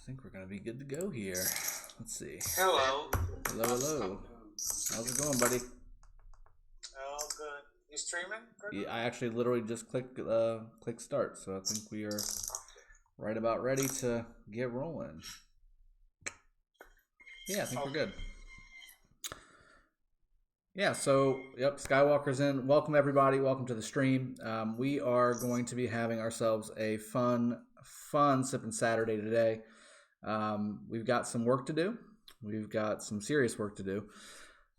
think we're going to be good to go here. Let's see. Hello. Hello. How's it going, buddy? Oh, good. You streaming? Yeah, I actually literally just click start, so I think we are right about ready to get rolling. Yeah, I think we're good. Yeah, so, yep, Skywalker's in. Welcome, everybody. Welcome to the stream. We are going to be having ourselves a fun Sippin' Saturday today. We've got some work to do. We've got some serious work to do.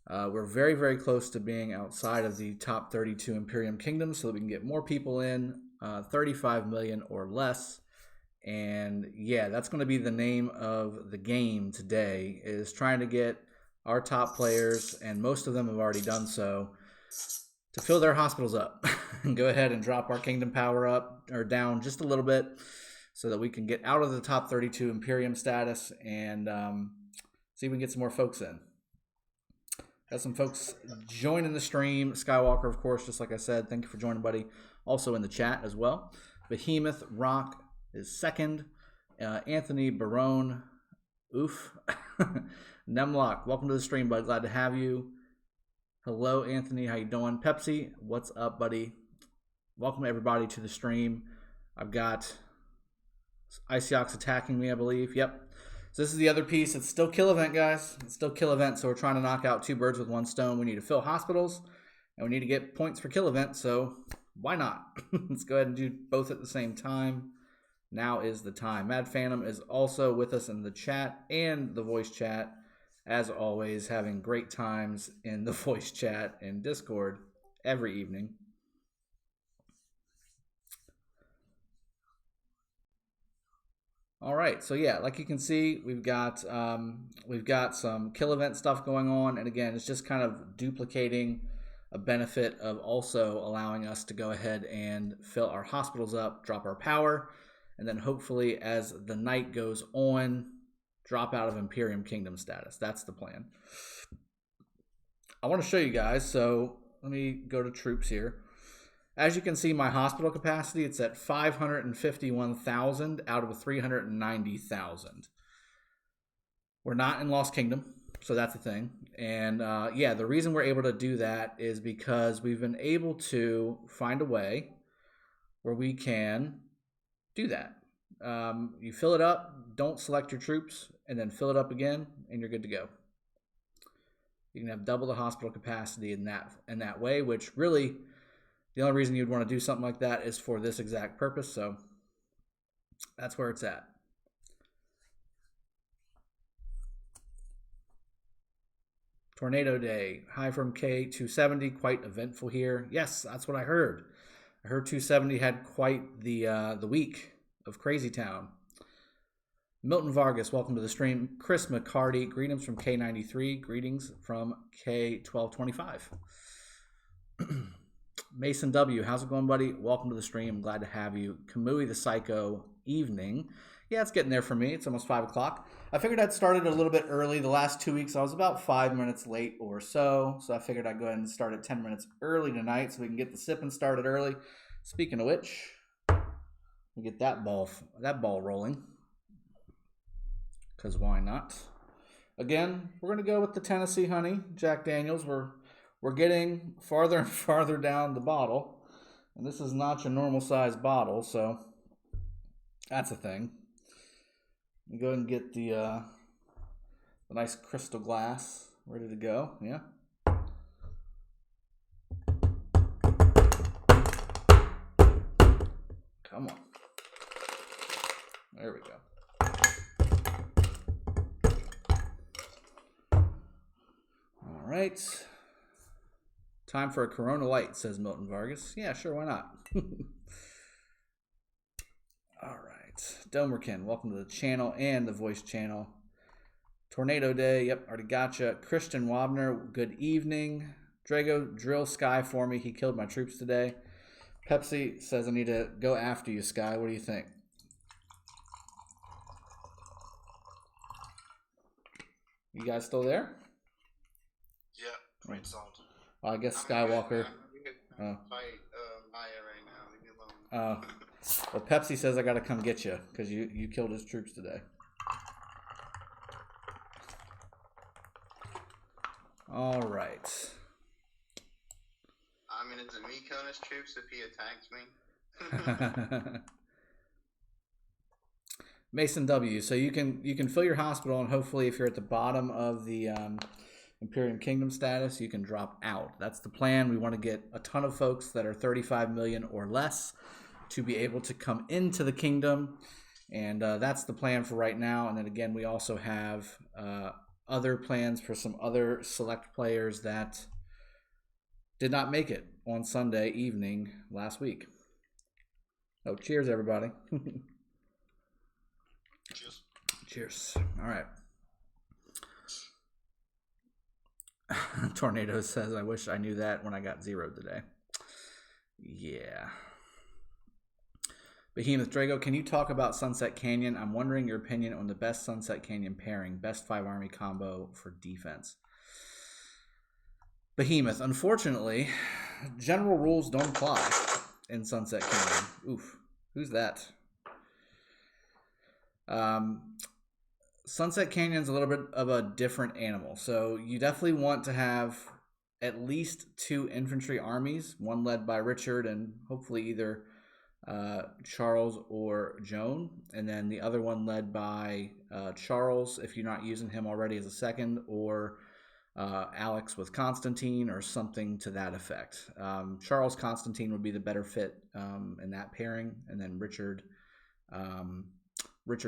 We're very, very close to being outside of the top 32 Imperium kingdoms so that we can get more people in, 35 million or less. And yeah, that's going to be the name of the game today, is trying to get our top players, and most of them have already done so, to fill their hospitals up and go ahead and drop our kingdom power up or down just a little bit so that we can get out of the top 32 Imperium status and see if we can get some more folks in. Got some folks joining the stream. Skywalker, of course, just like I said. Thank you for joining, buddy. Also in the chat as well. Behemoth Rock is second. Anthony Barone. Oof. Nemlock, welcome to the stream, bud. Glad to have you. Hello, Anthony. How you doing? Pepsi, what's up, buddy? Welcome, everybody, to the stream. I've got Icyox attacking me, I believe. Yep. So this is the other piece. It's still kill event, guys. It's still kill event, so we're trying to knock out two birds with one stone. We need to fill hospitals, and we need to get points for kill event, so why not? Let's go ahead and do both at the same time. Now is the time. Mad Phantom is also with us in the chat and the voice chat. As always, having great times in the voice chat and Discord every evening. All right, so yeah, like you can see, we've got some kill event stuff going on, and again, it's just kind of duplicating a benefit of also allowing us to go ahead and fill our hospitals up, drop our power, and then hopefully as the night goes on, drop out of Imperium Kingdom status. That's the plan. I want to show you guys, so let me go to troops here. As you can see, my hospital capacity, it's at 551,000 out of 390,000. We're not in Lost Kingdom, so that's the thing. And yeah, the reason we're able to do that is because we've been able to find a way where we can do that. You fill it up, don't select your troops, and then fill it up again, and you're good to go. You can have double the hospital capacity in that way, which really, the only reason you'd want to do something like that is for this exact purpose, so that's where it's at. Tornado Day, high from K270, quite eventful here. Yes, that's what I heard. I heard 270 had quite the week of Crazy Town. Milton Vargas, welcome to the stream. Chris McCarty, greetings from K93. Greetings from K1225. Mason W, how's it going, buddy? Welcome to the stream. I'm glad to have you. Kamui the Psycho, evening. Yeah, it's getting there for me. It's almost 5 o'clock. I figured I'd started a little bit early. The last 2 weeks, I was about 5 minutes late or so. So I figured I'd go ahead and start at 10 minutes early tonight so we can get the sipping started early. Speaking of which, we get that ball rolling. Because why not? Again, we're going to go with the Tennessee Honey, Jack Daniels. We're getting farther and farther down the bottle. And this is not your normal size bottle, so that's a thing. You go ahead and get the nice crystal glass ready to go. Yeah. Come on. There we go. All right. Time for a Corona Light, says Milton Vargas. Yeah, sure, why not? All right. Domerkin, welcome to the channel and the voice channel. Tornado Day, yep, already gotcha. Christian Wabner, good evening. Drago, drill Sky for me. He killed my troops today. Pepsi says I need to go after you, Sky. What do you think? You guys still there? Yeah, great song. Well, I guess Skywalker. Fight Maya right now. Leave me alone. Well, Pepsi says I got to come get you because you killed his troops today. All right. I mean, is it me killing his troops if he attacks me? Mason W. So you can fill your hospital, and hopefully, if you're at the bottom of the Imperium Kingdom status, you can drop out. That's the plan. We want to get a ton of folks that are 35 million or less to be able to come into the kingdom, and that's the plan for right now. And then again, we also have other plans for some other select players that did not make it on Sunday evening last week. Oh, cheers, everybody. Cheers. Cheers. All right. Tornado says, I wish I knew that when I got zeroed today. Yeah. Behemoth Drago, can you talk about Sunset Canyon? I'm wondering your opinion on the best Sunset Canyon pairing, best 5 army combo for defense. Behemoth, unfortunately, general rules don't apply in Sunset Canyon. Oof. Who's that? Sunset Canyon's a little bit of a different animal. So you definitely want to have at least 2 infantry armies, one led by Richard and hopefully either Charles or Joan, and then the other one led by Charles, if you're not using him already as a second, or Alex with Constantine or something to that effect. Charles Constantine would be the better fit in that pairing, and then Richard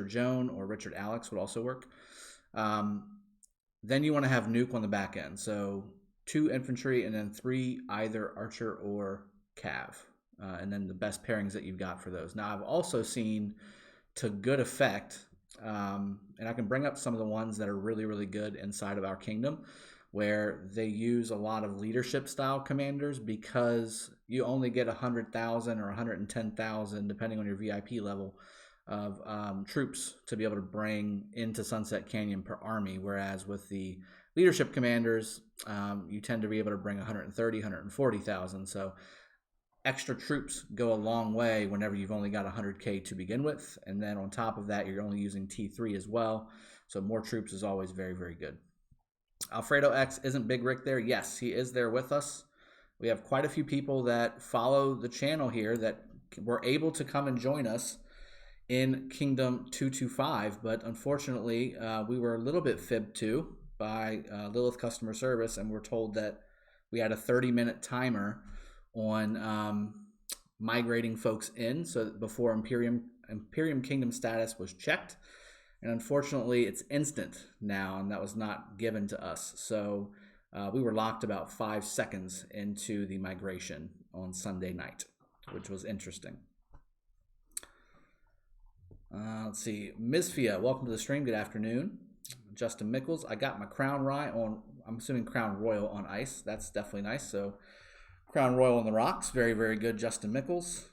Joan or Richard Alex would also work. Then you want to have Nuke on the back end. So 2 infantry and then 3 either archer or cav. And then the best pairings that you've got for those. Now, I've also seen to good effect, and I can bring up some of the ones that are really, really good inside of our kingdom, where they use a lot of leadership style commanders because you only get 100,000 or 110,000, depending on your VIP level, of troops to be able to bring into Sunset Canyon per army, whereas with the leadership commanders, you tend to be able to bring 130, 140,000. So extra troops go a long way whenever you've only got 100K to begin with, and then on top of that, you're only using T3 as well. So more troops is always very, very good. Alfredo X, isn't Big Rick there? Yes, he is there with us. We have quite a few people that follow the channel here that were able to come and join us in Kingdom 225, but unfortunately, we were a little bit fibbed to by Lilith Customer Service, and we're told that we had a 30-minute timer on migrating folks in, so that before Imperium Kingdom status was checked, and unfortunately, it's instant now, and that was not given to us. So we were locked about 5 seconds into the migration on Sunday night, which was interesting. Let's see. Misfia, welcome to the stream. Good afternoon. Justin Mickles, I got my Crown Rye on, I'm assuming Crown Royal on ice. That's definitely nice. So Crown Royal on the rocks. Very, very good, Justin Mickles.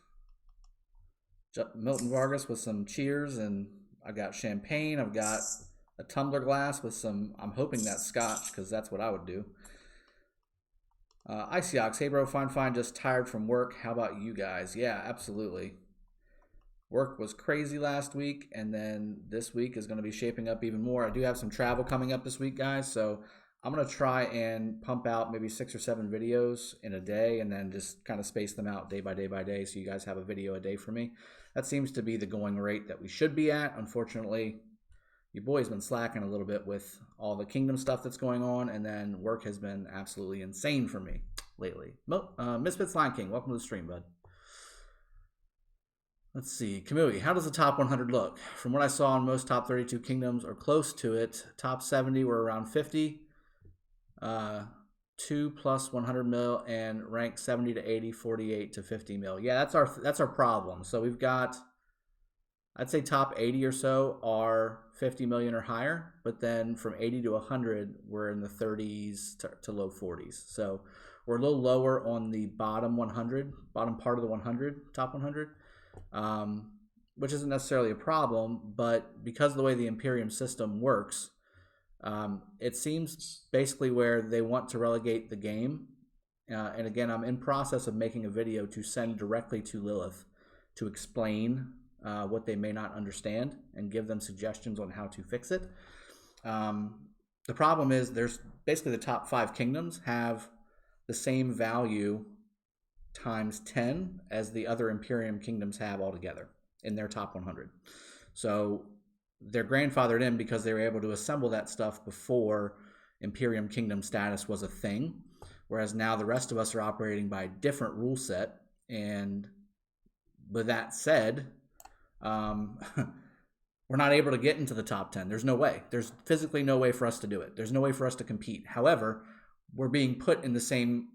Milton Vargas with some cheers, and I got champagne. I've got a tumbler glass with some, I'm hoping that's scotch, because that's what I would do. Icy Ox, hey bro, fine, just tired from work. How about you guys? Yeah, absolutely. Work was crazy last week, and then this week is going to be shaping up even more. I do have some travel coming up this week, guys, so I'm going to try and pump out maybe 6 or 7 videos in a day and then just kind of space them out day by day so you guys have a video a day for me. That seems to be the going rate that we should be at. Unfortunately, your boy's been slacking a little bit with all the kingdom stuff that's going on, and then work has been absolutely insane for me lately. Misfits Lion King, welcome to the stream, bud. Let's see. Kamui, how does the top 100 look? From what I saw in most top 32 kingdoms or close to it, top 70 were around 50, 2 plus 100 mil, and rank 70 to 80, 48 to 50 mil. Yeah, that's our problem. So we've got, I'd say top 80 or so are 50 million or higher, but then from 80 to 100, we're in the 30s to low 40s. So we're a little lower on the bottom 100, bottom part of the 100, top 100. Which isn't necessarily a problem, but because of the way the Imperium system works, it seems basically where they want to relegate the game. And again, I'm in process of making a video to send directly to Lilith to explain what they may not understand and give them suggestions on how to fix it. The problem is there's basically the top 5 kingdoms have the same value times 10 as the other Imperium kingdoms have altogether in their top 100. So they're grandfathered in because they were able to assemble that stuff before Imperium kingdom status was a thing, whereas now the rest of us are operating by a different rule set. And with that said, we're not able to get into the top 10. There's no way. There's physically no way for us to do it. There's no way for us to compete. However, we're being put in the same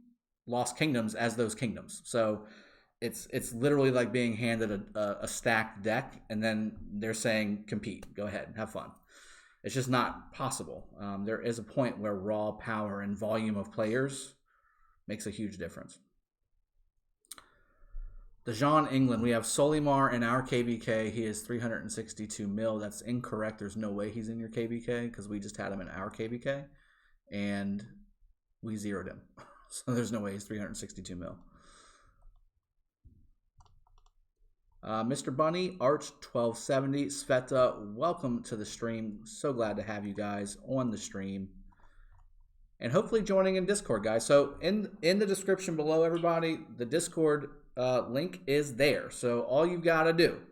lost kingdoms as those kingdoms. So it's literally like being handed a stacked deck, and then they're saying, compete, go ahead, have fun. It's just not possible. There is a point where raw power and volume of players makes a huge difference. Dejan England, we have Solimar in our KVK. He is 362 mil. That's incorrect. There's no way he's in your KVK because we just had him in our KVK, and we zeroed him. So there's no way he's 362 mil. Mr. Bunny, Arch 1270, Sveta, welcome to the stream. So glad to have you guys on the stream. And hopefully joining in Discord, guys. So in the description below, everybody, the Discord link is there. So all you've got to do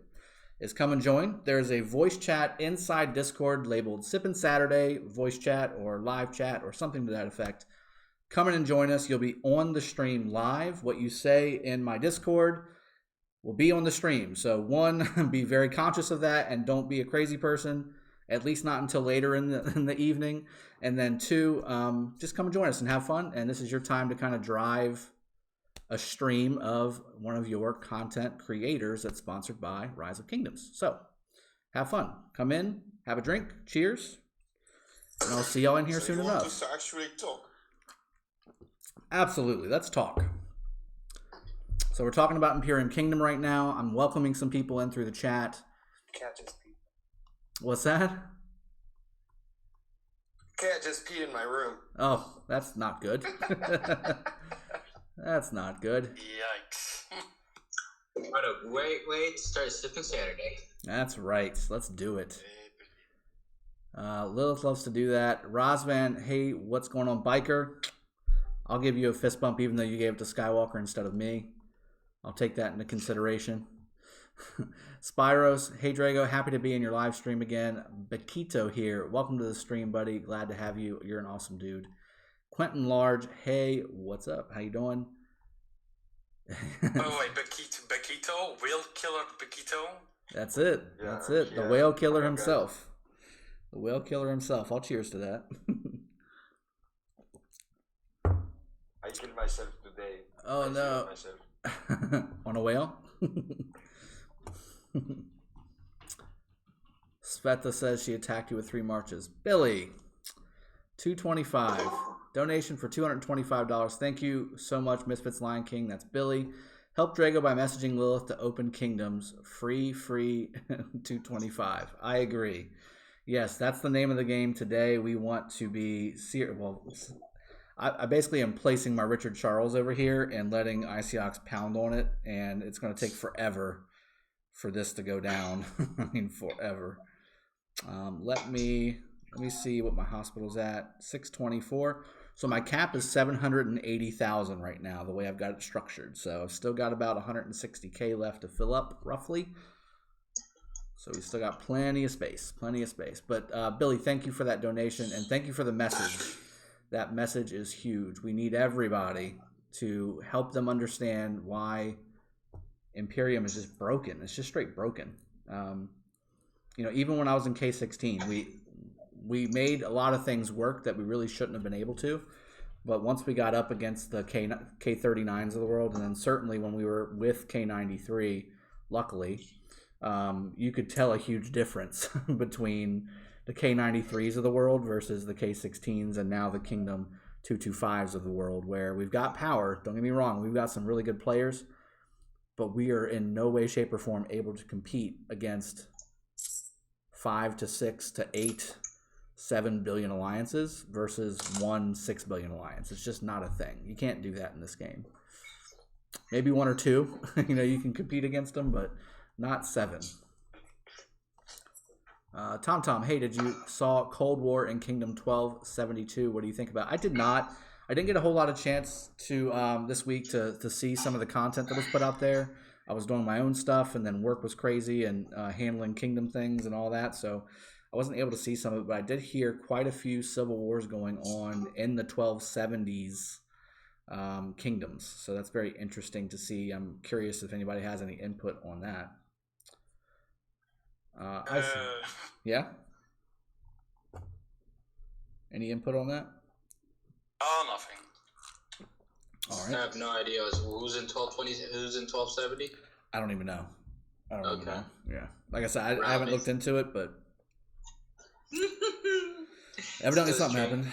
is come and join. There's a voice chat inside Discord labeled Sippin' Saturday voice chat or live chat or something to that effect. Come in and join us. You'll be on the stream live. What you say in my Discord will be on the stream. So one, be very conscious of that and don't be a crazy person, at least not until later in the evening. And then 2, just come and join us and have fun. And this is your time to kind of drive a stream of one of your content creators that's sponsored by Rise of Kingdoms. So have fun. Come in, have a drink. Cheers. And I'll see y'all in here soon enough. So actually talk. Absolutely. Let's talk. So we're talking about Imperium Kingdom right now. I'm welcoming some people in through the chat. Cat just peed. What's that? Cat just peed in my room. Oh, that's not good. That's not good. Yikes. Wait, start Sippin' Saturday. That's right. Let's do it. Lilith loves to do that. Rosvan, hey, what's going on, biker? I'll give you a fist bump even though you gave it to Skywalker instead of me. I'll take that into consideration. Spyros, hey Drago, happy to be in your live stream again. Bakito here. Welcome to the stream, buddy. Glad to have you. You're an awesome dude. Quentin Large, hey, what's up? How you doing? Oh wait, Bakito? Whale killer Bakito? That's it. Yeah, That's it. yeah. The whale killer himself. The whale killer himself. I'll cheers to that. I killed myself today. Oh no. On a whale? Sveta says she attacked you with 3 marches. Billy, $225. Donation for $225. Thank you so much, Misfits Lion King. That's Billy. Help Drago by messaging Lilith to open kingdoms. Free, $225. I agree. Yes, that's the name of the game today. We want to be I basically am placing my Richard Charles over here and letting Iceox pound on it, and it's going to take forever for this to go down. I mean, forever. Let me see what my hospital's at. 624. So my cap is 780,000 right now, the way I've got it structured. So I've still got about 160K left to fill up, roughly. So we still got plenty of space, But Billy, thank you for that donation, and thank you for the message. That message is huge. We need everybody to help them understand why Imperium is just broken. It's just straight broken. Even when I was in K16, we made a lot of things work that we really shouldn't have been able to. But once we got up against the K39s of the world, and then certainly when we were with K93, luckily, you could tell a huge difference between the K93s of the world versus the K16s and now the Kingdom 225s of the world, where we've got power. Don't get me wrong, we've got some really good players, but we are in no way, shape, or form able to compete against 5 to 6 to 8, 7 billion alliances versus 1 6 billion alliance. It's just not a thing. You can't do that in this game. Maybe 1 or 2, you can compete against them, but not 7. Tom, hey, did you saw Cold War in Kingdom 1272? What do you think about it? I did not. I didn't get a whole lot of chance to this week to see some of the content that was put out there. I was doing my own stuff, and then work was crazy and handling Kingdom things and all that, so I wasn't able to see some of it. But I did hear quite a few civil wars going on in the 1270s kingdoms, so that's very interesting to see. I'm curious if anybody has any input on that. Yeah. Any input on that? Oh, nothing. All I right. have no idea who's in 1220. Who's in 1270? I don't even know. I don't even Okay. know. Yeah. Like I said, I haven't looked into it, but evidently something happened.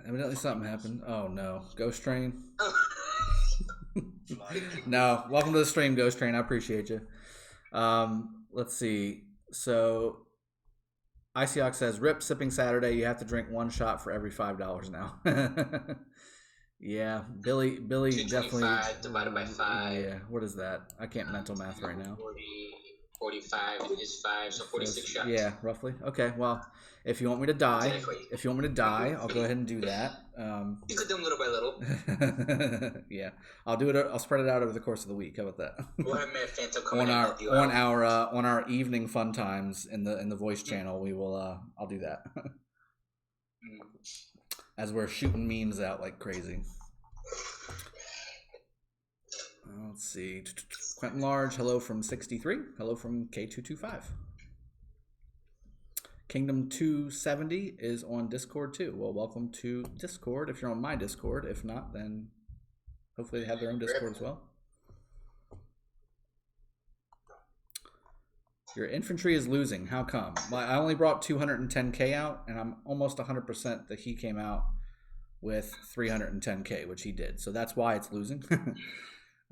Evidently something happened. Oh no, Ghost Train. No, welcome to the stream, Ghost Train. I appreciate you. Let's see. So, Icyox says, "Rip sipping Saturday. You have to drink one shot for every $5 now." Yeah, Billy definitely. 225 divided by 5. Yeah, what is that? I can't mental math right now. 45 is 5, so 46 shots. Yeah, roughly. Okay, well, if you want me to die, Exactly. I'll go ahead and do that. You could do them little by little. Yeah, I'll do it. I'll spread it out over the course of the week. How about that? We'll have Mayor Phantom come and help you out. On our evening fun times in the voice channel, we will. I'll do that. As we're shooting memes out like crazy. Let's see. Quentin Large, hello from 63. Hello from K225. Kingdom 270 is on Discord too. Well, welcome to Discord if you're on my Discord. If not, then hopefully they have their own Discord as well. Your infantry is losing. How come? Well, I only brought 210k out, and I'm almost 100% that he came out with 310k, which he did. So that's why it's losing.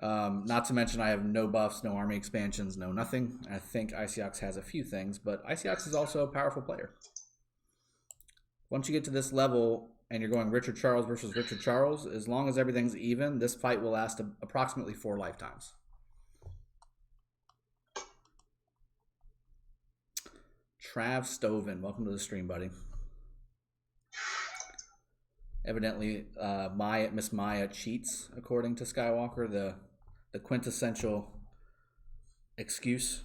Not to mention I have no buffs, no army expansions, no nothing. I think Icyox has a few things, but Icyox is also a powerful player. Once you get to this level and you're going Richard Charles versus Richard Charles, as long as everything's even, this fight will last approximately 4 lifetimes. Trav Stoven, welcome to the stream, buddy. Evidently, Miss Maya cheats, according to Skywalker, the quintessential excuse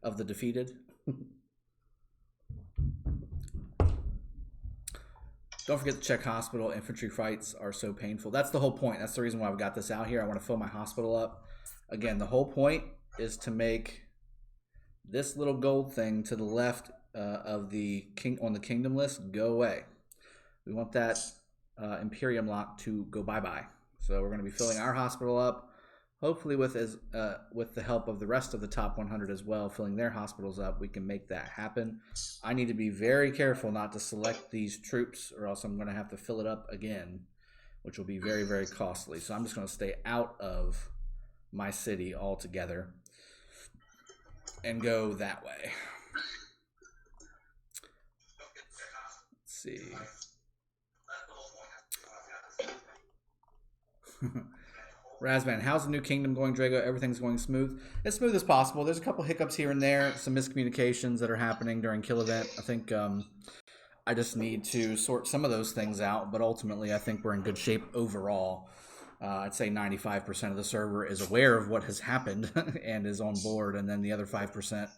of the defeated. Don't forget to check hospital. Infantry fights are so painful. That's the whole point. That's the reason why I've got this out here. I want to fill my hospital up. Again, the whole point is to make this little gold thing to the left of the on the kingdom list go away. We want that Imperium lock to go bye-bye. So we're going to be filling our hospital up, hopefully with the help of the rest of the top 100 as well, filling their hospitals up. We can make that happen. I need to be very careful not to select these troops, or else I'm going to have to fill it up again, which will be very, very costly. So I'm just going to stay out of my city altogether and go that way. Let's see. Razvan, how's the new kingdom going, Drago? Everything's going smooth. As smooth as possible. There's a couple hiccups here and there, some miscommunications that are happening during kill event. I think I just need to sort some of those things out, but ultimately I think we're in good shape overall. I'd say 95% of the server is aware of what has happened and is on board, and then the other 5%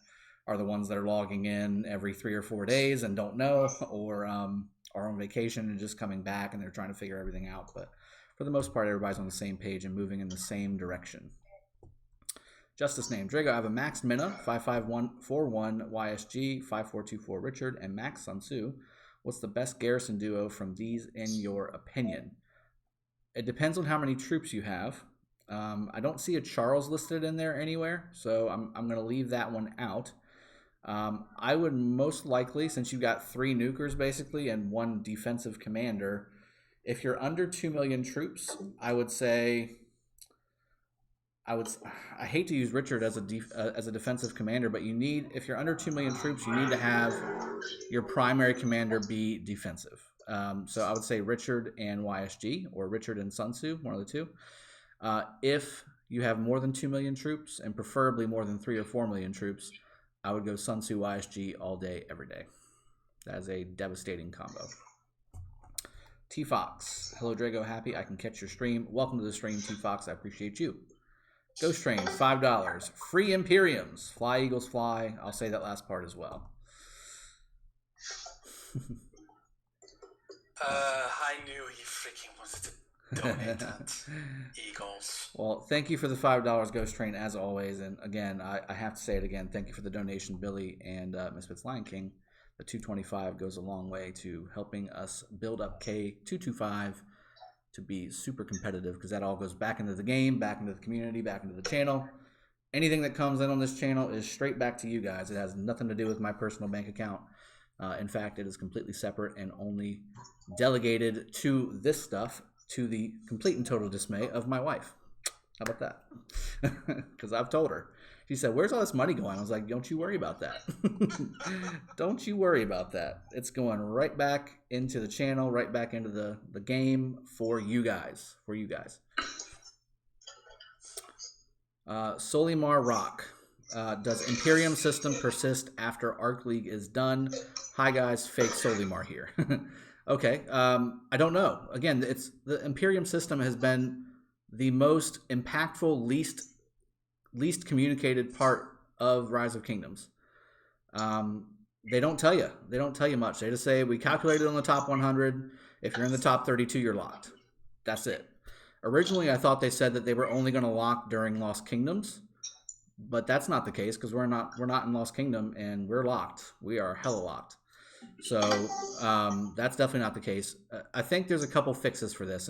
are the ones that are logging in every 3 or 4 days and don't know, or are on vacation and just coming back and they're trying to figure everything out. But for the most part, everybody's on the same page and moving in the same direction. Justice name, Drago, I have a maxed Minna, 55141 YSG, 5424 Richard, and Max Sun Tzu. What's the best garrison duo from these in your opinion? It depends on how many troops you have. I don't see a Charles listed in there anywhere, so I'm going to leave that one out. I would most likely, since you've got 3 nukers basically and 1 defensive commander, if you're under 2 million troops, I would say, I hate to use Richard as a defensive commander, but if you're under 2 million troops, you need to have your primary commander be defensive. So I would say Richard and YSG, or Richard and Sun Tzu, one of the two. If you have more than 2 million troops, and preferably more than 3 or 4 million troops, I would go Sun Tzu YSG all day, every day. That is a devastating combo. T Fox, hello Drago, happy I can catch your stream. Welcome to the stream, T Fox. I appreciate you. Ghost Train, $5. Free Imperiums. Fly Eagles fly. I'll say that last part as well. I knew he freaking wanted to donate that. Eagles. Well, thank you for the $5, Ghost Train, as always. And again, I have to say it again. Thank you for the donation, Billy and Misfits Lion King. The $2.25 goes a long way to helping us build up K225 to be super competitive, because that all goes back into the game, back into the community, back into the channel. Anything that comes in on this channel is straight back to you guys. It has nothing to do with my personal bank account. In fact, it is completely separate and only delegated to this stuff, to the complete and total dismay of my wife. How about that? Because I've told her. She said, where's all this money going? I was like, don't you worry about that. Don't you worry about that. It's going right back into the channel, right back into the game for you guys. For you guys. Solimar Rock. Does Imperium system persist after Arc League is done? Hi guys, fake Solimar here. Okay, I don't know. Again, it's the Imperium system has been the most impactful, least communicated part of Rise of Kingdoms. They don't tell you. They don't tell you much. They just say, we calculated on the top 100. If you're in the top 32, you're locked. That's it. Originally, I thought they said that they were only going to lock during Lost Kingdoms, but that's not the case, because we're not in Lost Kingdom, and we're locked. We are hella locked. So that's definitely not the case. I think there's a couple fixes for this,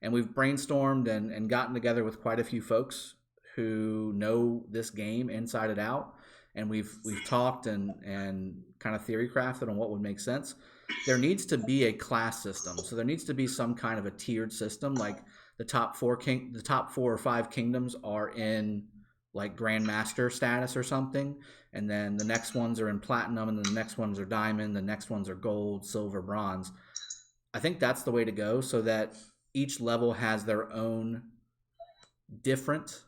and we've brainstormed and gotten together with quite a few folks who know this game inside and out, and we've talked and kind of theory crafted on what would make sense. There needs to be a class system, so there needs to be some kind of a tiered system. Like the top 4 or 5 kingdoms are in like Grandmaster status or something, and then the next ones are in Platinum, and then the next ones are Diamond, the next ones are Gold, Silver, Bronze. I think that's the way to go, so that each level has their own different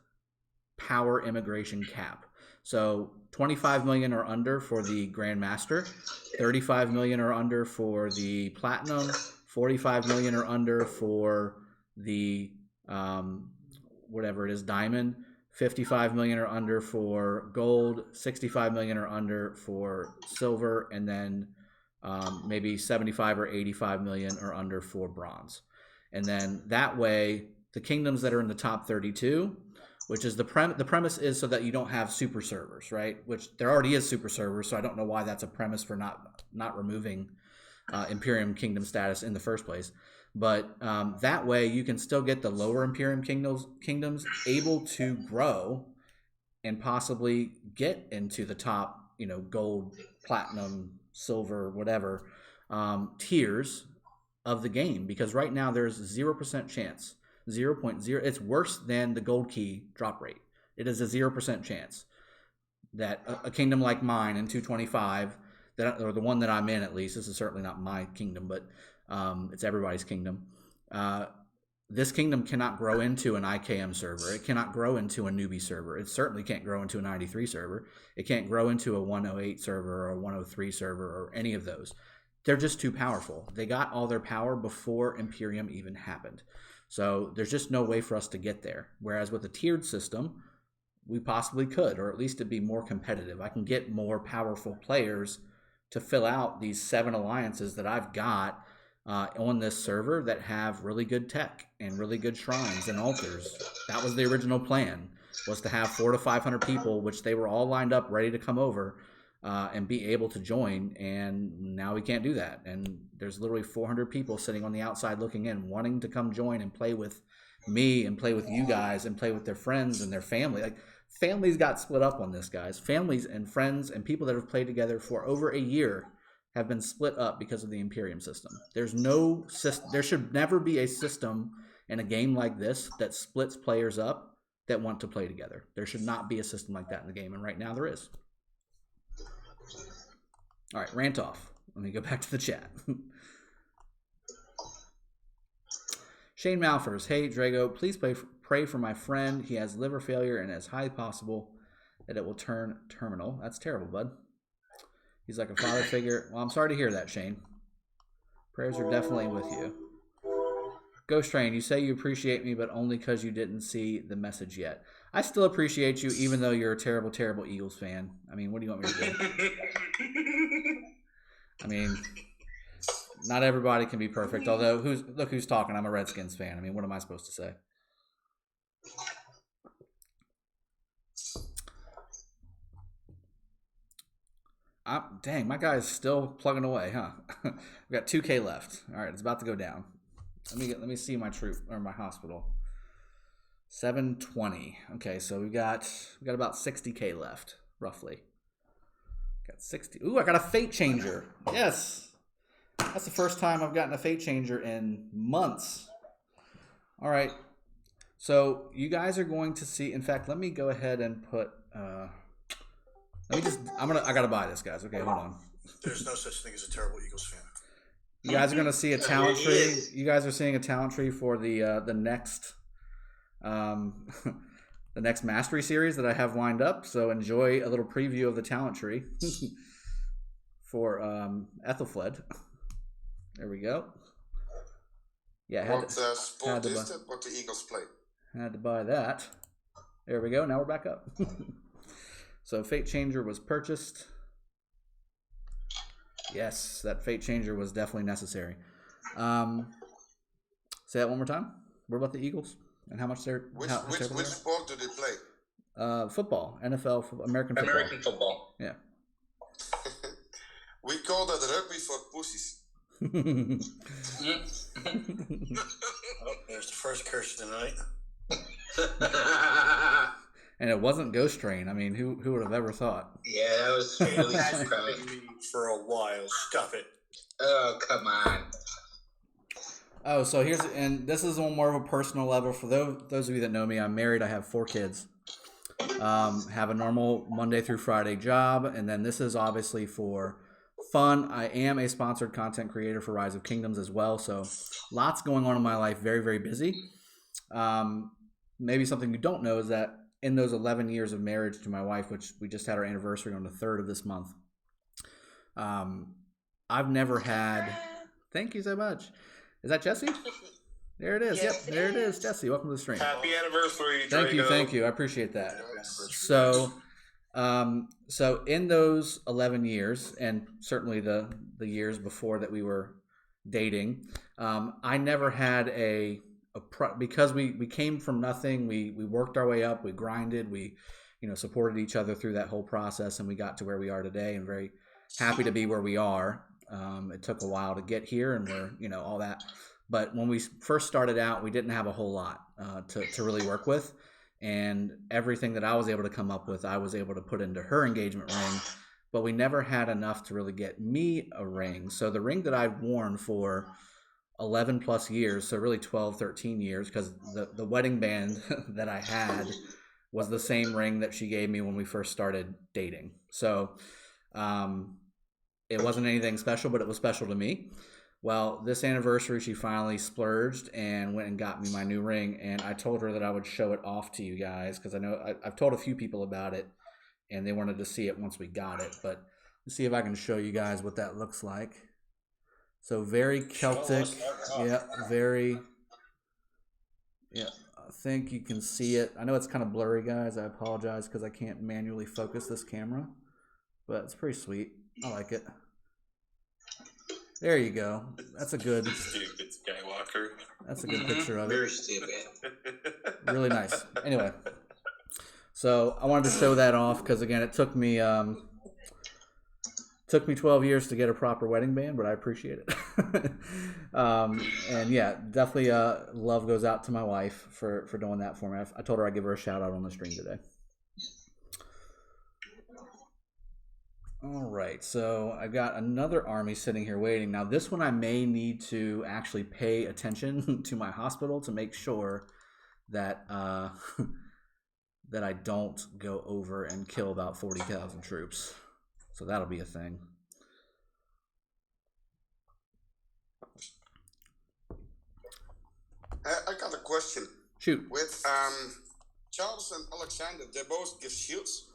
power immigration cap. So 25 million or under for the Grandmaster, 35 million or under for the Platinum, 45 million or under for the whatever it is, Diamond, 55 million or under for Gold, 65 million or under for Silver, and then maybe 75 or 85 million or under for Bronze. And then that way, the kingdoms that are in the top 32, which is the premise is so that you don't have super servers, right? Which there already is super servers, so I don't know why that's a premise for not removing Imperium kingdom status in the first place. But that way you can still get the lower Imperium kingdoms able to grow and possibly get into the top, Gold, Platinum, Silver, whatever tiers of the game, because right now there's 0% chance. 0.0. It's worse than the gold key drop rate. It is a 0% chance that a kingdom like mine in 225, or the one that I'm in at least, this is certainly not my kingdom, but it's everybody's kingdom. This kingdom cannot grow into an IKM server. It cannot grow into a newbie server. It certainly can't grow into a 93 server. It can't grow into a 108 server or a 103 server or any of those. They're just too powerful. They got all their power before Imperium even happened. So there's just no way for us to get there. Whereas with a tiered system, we possibly could, or at least it'd be more competitive. I can get more powerful players to fill out these 7 alliances that I've got on this server that have really good tech and really good shrines and altars. That was the original plan, was to have 400 to 500 people, which they were all lined up ready to come over and be able to join, and now we can't do that. And there's literally 400 people sitting on the outside looking in, wanting to come join and play with me and play with you guys and play with their friends and their family. Like, families got split up on this, guys. Families and friends and people that have played together for over a year have been split up because of the Imperium system. There should never be a system in a game like this that splits players up that want to play together. There should not be a system like that in the game, and right now there is. All right, rant off. Let me go back to the chat. Shane Malfers, hey Drago, please pray for my friend. He has liver failure and as high as possible that it will turn terminal. That's terrible, bud. He's like a father figure. Well, I'm sorry to hear that, Shane. Prayers are definitely with you. Ghost Train, you say you appreciate me, but only because you didn't see the message yet. I still appreciate you, even though you're a terrible, terrible Eagles fan. I mean, what do you want me to do? I mean, not everybody can be perfect. Although, look who's talking. I'm a Redskins fan. I mean, what am I supposed to say? Dang, my guy's still plugging away, huh? We've got 2K left. All right, it's about to go down. Let me see my troop or my hospital. 720. Okay, so we got about 60K left, roughly. Got 60. Ooh, I got a fate changer. Yes. That's the first time I've gotten a fate changer in months. All right. So you guys are going to see. In fact, let me go ahead and put. I gotta buy this, guys. Okay, hold on. There's no such thing as a terrible Eagles fan. You guys are gonna see a talent tree. You guys are seeing a talent tree for the next the next mastery series that I have lined up. So enjoy a little preview of the talent tree for Ethelfled. There we go. Yeah, what sport is that? What the Eagles play? Had to buy that. There we go. Now we're back up. So Fate Changer was purchased. Yes, that Fate Changer was definitely necessary. Say that one more time. What about the Eagles and how much they're? Which sport do they play? Football, NFL, American football. American football. Yeah. We call that rugby for pussies. Oh, there's the first curse tonight. And it wasn't Ghost Train. I mean, who would have ever thought? Yeah, that was really surprising. For a while. Stop it. Oh, come on. Oh, so and this is on more of a personal level. For those of you that know me, I'm married. I have 4 kids. Have a normal Monday through Friday job. And then this is obviously for fun. I am a sponsored content creator for Rise of Kingdoms as well. So lots going on in my life. Very, very busy. Maybe something you don't know is that in those 11 years of marriage to my wife, which we just had our anniversary on the 3rd of this month, I've never had. Thank you so much. Is that Jesse? There it is. Yes, Yep, there it is. Jesse, welcome to the stream. Happy anniversary, Thank you. I appreciate that. So in those 11 years, and certainly the years before that we were dating, I never had because we came from nothing. We worked our way up. We grinded. We supported each other through that whole process, and we got to where we are today. And very happy to be where we are. It took a while to get here, and we're all that. But when we first started out, we didn't have a whole lot to really work with, and everything that I was able to come up with, I was able to put into her engagement ring. But we never had enough to really get me a ring. So the ring that I've worn for 11 plus years, so really 12, 13 years, because the wedding band that I had was the same ring that she gave me when we first started dating. So it wasn't anything special, but it was special to me. Well, this anniversary, she finally splurged and went and got me my new ring, and I told her that I would show it off to you guys, because I know I've told a few people about it, and they wanted to see it once we got it. But let's see if I can show you guys what that looks like. So very Celtic, yeah, very, yeah, I think you can see it. I know it's kind of blurry, guys. I apologize because I can't manually focus this camera, but it's pretty sweet. I like it. There you go. That's a good Stupid Skywalker. That's a good picture of it. Very stupid. Really nice. Anyway, so I wanted to show that off because again, it took me 12 years to get a proper wedding band, but I appreciate it. And yeah, definitely love goes out to my wife for doing that for me. I told her I'd give her a shout out on the stream today. All right, so I've got another army sitting here waiting. Now this one I may need to actually pay attention to my hospital to make sure that that I don't go over and kill about 40,000 troops. So that'll be a thing. I got a question. Shoot. With Charles and Alexander, they both give shields.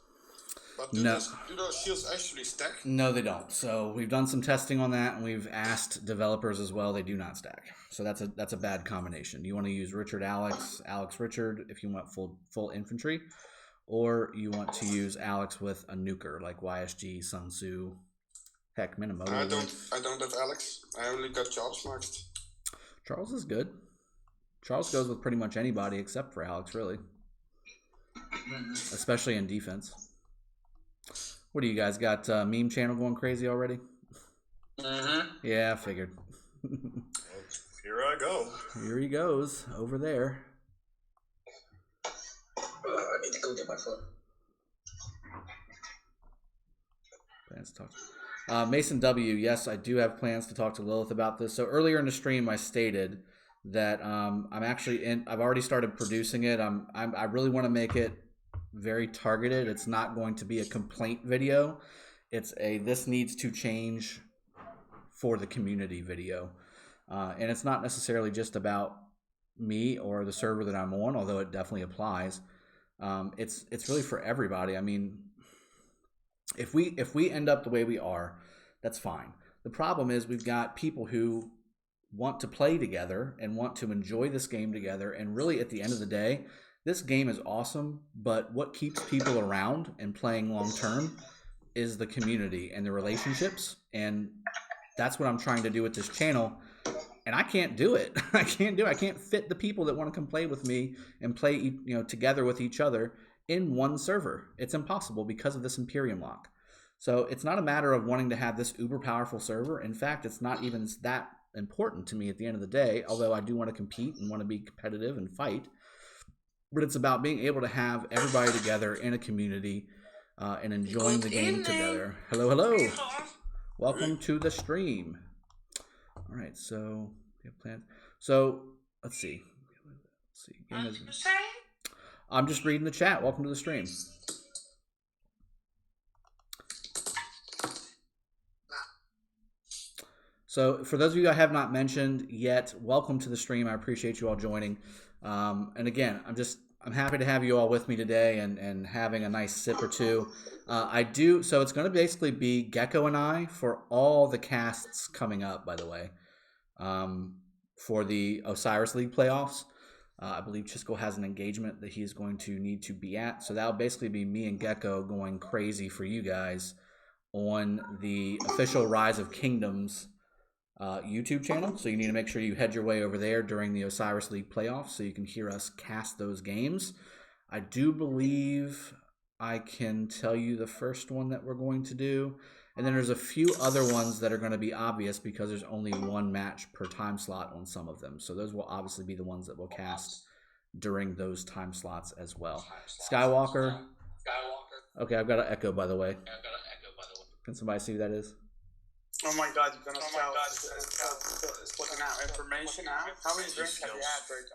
But No. do those shields actually stack? No, they don't. So we've done some testing on that, and we've asked developers as well. They do not stack. So that's a bad combination. You want to use Richard Alex, Alex Richard if you want full infantry, or you want to use Alex with a nuker like YSG, Sun Tzu, heck, Minamoto. I don't have Alex. I only got Charles maxed. Charles is good. Charles goes with pretty much anybody except for Alex, really, especially in defense. What do you guys got? Meme channel going crazy already? Yeah, I figured. Here I go. Here he goes over there. I need to go get my phone. Plans to talk. Mason W. Yes, I do have plans to talk to Lilith about this. So earlier in the stream, I stated that I'm actually in. I've already started producing it. I really want to make it very targeted. It's not going to be a complaint video. It's a this needs to change for the community video, and it's not necessarily just about me or the server that I'm on, although it definitely applies. It's really for everybody. I mean, if we end up the way we are, that's fine. The problem is we've got people who want to play together and want to enjoy this game together, and really at the end of the day, this game is awesome, but what keeps people around and playing long term is the community and the relationships, and that's what I'm trying to do with this channel. And I can't do it. I can't fit the people that want to come play with me and play, together with each other in one server. It's impossible because of this Imperium lock. So it's not a matter of wanting to have this uber powerful server. In fact, it's not even that important to me at the end of the day, although I do want to compete and want to be competitive and fight. But it's about being able to have everybody together in a community and enjoying the game together. Hello. Welcome to the stream. All right, so we have plans. So let's see. I'm just reading the chat. Welcome to the stream. So for those of you I have not mentioned yet, welcome to the stream. I appreciate you all joining. And again, I'm happy to have you all with me today and having a nice sip or two. So it's going to basically be Gecko and I for all the casts coming up, by the way, for the Osiris League playoffs. I believe Chisco has an engagement that he's going to need to be at. So that'll basically be me and Gecko going crazy for you guys on the official Rise of Kingdoms YouTube channel. So you need to make sure you head your way over there during the Osiris League playoffs so you can hear us cast those games. I do believe I can tell you the first one that we're going to do. And then there's a few other ones that are going to be obvious because there's only one match per time slot on some of them. So those will obviously be the ones that we'll cast during those time slots as well. Skywalker. Okay, I've got an echo, by the way. Can somebody see who that is? Oh my god, you're gonna start putting out information out? How many drinks have you had, Draco?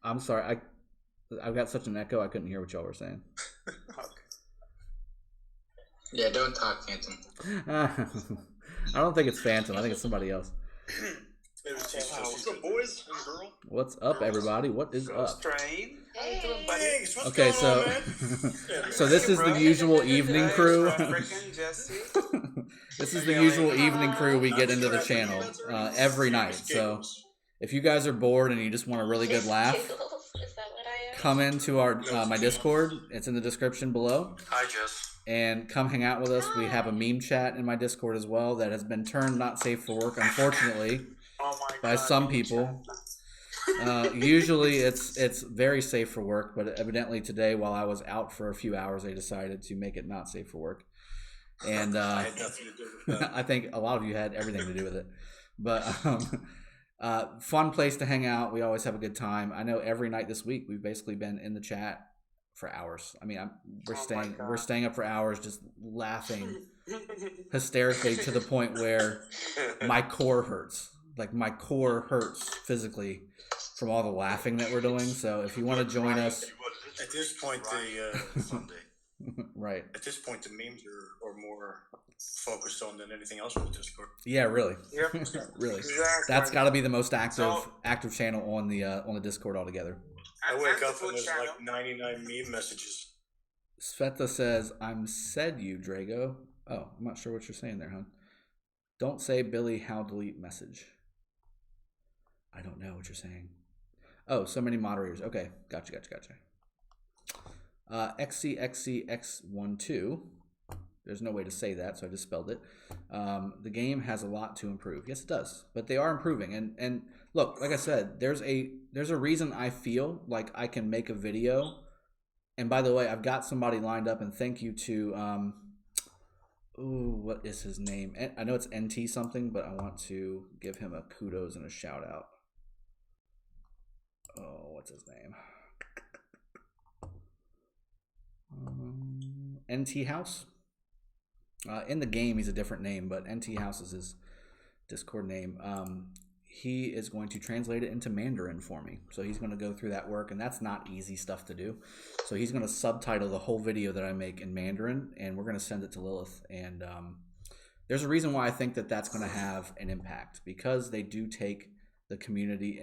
I'm sorry, I've got such an echo I couldn't hear what y'all were saying. Okay. Yeah, don't talk, Phantom. I don't think it's Phantom, I think it's somebody else. What's up, boys and girl? What's up, everybody? What is up? Strain. Hey, thanks. What's Okay, going so on, man? so this is the usual evening crew. Jesse. This is the usual evening crew we get into the channel every night. So if you guys are bored and you just want a really good laugh, Is that what I am? come into our my Discord. It's in the description below. Hi, Jess. And come hang out with us. We have a meme chat in my Discord as well that has been turned not safe for work, unfortunately, Oh my by god. some people. Usually it's very safe for work, but evidently today, while I was out for a few hours, they decided to make it not safe for work. And I had nothing to do with that. I think a lot of you had everything to do with it. But fun place to hang out. We always have a good time. I know every night this week we've basically been in the chat for hours. I mean, we're staying up for hours just laughing hysterically to the point where my core hurts. Like my core hurts physically from all the laughing that we're doing. So if you want to join us, At this point, Sunday. right? At this point, the memes are more focused on than anything else on the Discord. Yeah, really, Yep. really. Exactly. That's got to be the most active channel on the Discord altogether. I wake And up and there's channel. like 99 meme messages. Sveta says, I'm said you, Drago. Oh, I'm not sure what you're saying there, hon. Don't say Billy how delete message. I don't know what you're saying. Oh, so many moderators. Okay, gotcha. XCXCX12. There's no way to say that, so I just spelled it. The game has a lot to improve. Yes, it does, but they are improving. And look, like I said, there's a reason I feel like I can make a video. And by the way, I've got somebody lined up, and thank you to what is his name? I know it's NT something, but I want to give him a kudos and a shout out. Oh, what's his name? NT House. In the game, he's a different name, but NT House is his Discord name. He is going to translate it into Mandarin for me. So he's going to go through that work, and that's not easy stuff to do. So he's going to subtitle the whole video that I make in Mandarin, and we're going to send it to Lilith. And there's a reason why I think that that's going to have an impact, because they do take the community,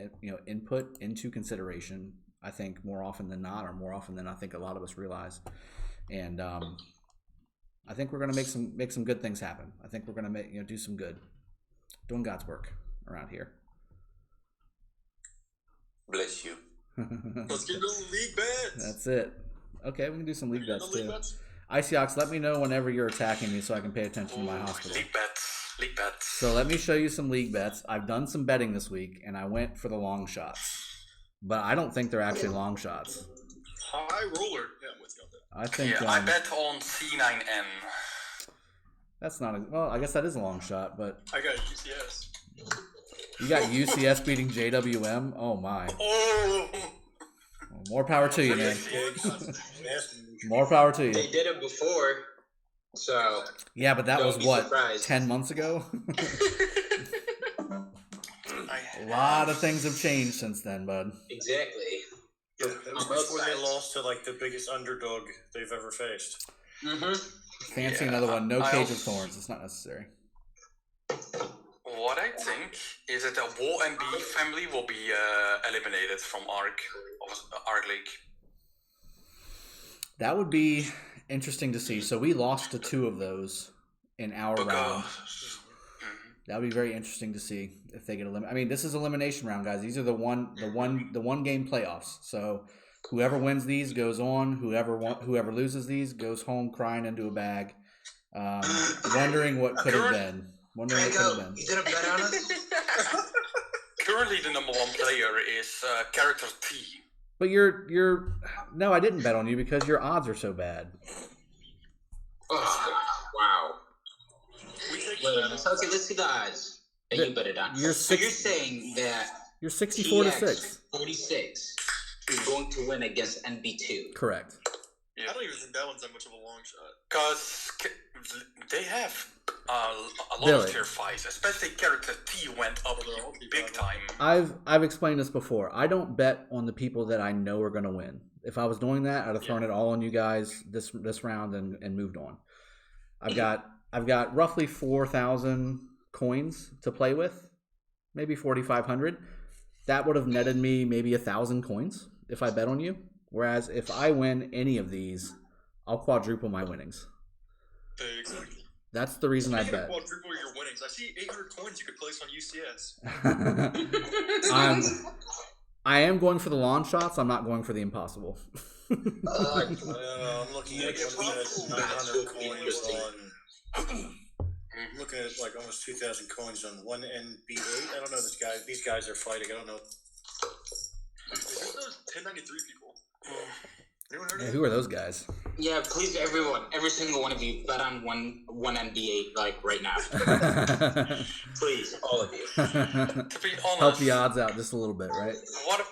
input into consideration. I think more often than not, or more often than I think a lot of us realize. And I think we're going to make some good things happen. I think we're going to do some good, doing God's work around here. Bless you. Let's get those league bets. That's it. Okay, we can do some league bets League too. bets? Icyox, let me know whenever you're attacking me so I can pay attention to my hospital. League bets. So let me show you some league bets. I've done some betting this week, and I went for the long shots. But I don't think they're actually long shots. High roller. Yeah, I'm with you on that. I think I bet on C9N. that's not well, I guess that is a long shot, but I got UCS. you got UCS beating JWM? Oh my. Oh! Well, more power to you, man. Nasty. More power to They you. did it before, so Yeah, but that don't was be what, surprised. 10 months ago? A lot of things have changed since then, bud. exactly. Yeah, that was before they lost to like the biggest underdog they've ever faced. Mm-hmm. Fancy Yeah, another one. No I Cage also- of Thorns. It's not necessary. What I think is that the Wall MB family will be eliminated from Arc League. That would be interesting to see. So we lost to 2 of those in our round. That would be very interesting to see if they get eliminated. I mean, this is elimination round, guys. These are the one game playoffs. So whoever wins these goes on. Whoever loses these goes home crying into a bag, wondering what could have been. Wondering what could have been. You did a bet on us? Currently, the number 1 player is character T. But you're no, I didn't bet on you because your odds are so bad. Oh, wow. We Wait, okay, let's see the odds that you bet it on. You're So you're saying that You're 64 to 6. TX 46 is going to win against NB2. Correct. I don't even think that one's that much of a long shot. Because they have a lot Billy. of tier 5s, especially character T went up big time. I've explained this before. I don't bet on the people that I know are going to win. If I was doing that, I'd have thrown it all on you guys this round and moved on. I've got roughly 4,000 coins to play with, maybe 4,500. That would have netted me maybe 1,000 coins if I bet on you. Whereas if I win any of these, I'll quadruple my winnings. Exactly. That's the reason I You're gonna bet. quadruple your winnings. I see 800 coins you could place on UCS. I am going for the long shots. I'm not going for the impossible. I'm looking at 900 coins on. I'm looking at like almost 2,000 coins on one NB8. I don't know this guy. These guys are fighting. I don't know. Who's those 1093 people? Anyone heard of Who are those guys? Yeah, please, everyone, every single one of you, bet on one NBA like right now. Please, all of you. To be honest, Help the odds out just a little bit, right? What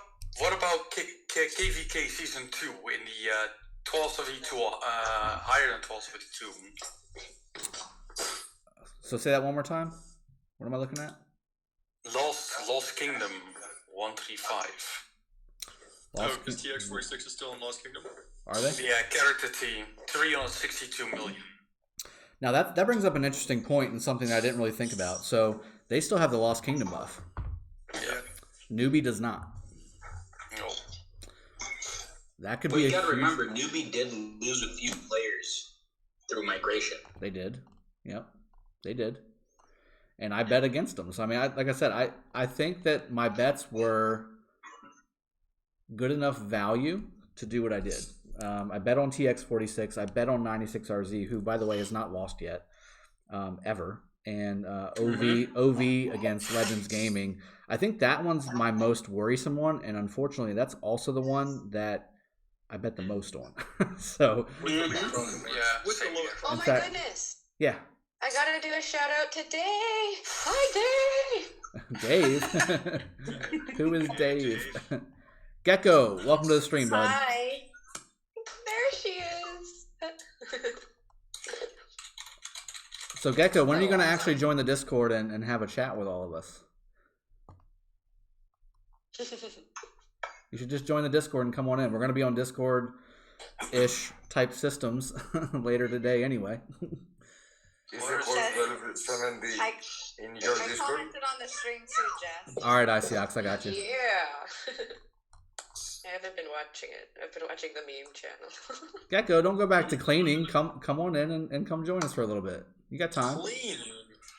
about KVK Season 2 in the 1272, higher than 1272? So say that one more time. What am I looking at? Lost Kingdom 135. Lost because TX46 is still in Lost Kingdom. Are they? Yeah, character T, 362 million. Now that brings up an interesting point and something that I didn't really think about. So they still have the Lost Kingdom buff. Yeah. Newbie does not. No. That could Well, be you a got to huge... remember, Newbie did lose a few players through migration. They did. Yep, they did. And I bet against them. So, I mean, like I said, I think that my bets were good enough value to do what I did. I bet on TX46. I bet on 96RZ, who, by the way, has not lost yet, ever. And OV against Legends Gaming. I think that one's my most worrisome one. And unfortunately, that's also the one that I bet the most on. So, Yeah. With the Same low- here. Oh In my fact- goodness. yeah. I gotta do a shout out to Dave. Hi, Dave. Dave. Who is Dave? Gecko, welcome to the stream, bud. Hi. There she is. So, Gecko, when are you going to actually join the Discord and have a chat with all of us? You should just join the Discord and come on in. We're going to be on Discord-ish type systems later today anyway. Is it all 70 I in your Discord? commented on the stream too, Jess. All right, Icyox, I got you. Yeah. I haven't been watching it. I've been watching the meme channel. Gecko, don't go back to cleaning. Come on in and come join us for a little bit. You got time. Clean.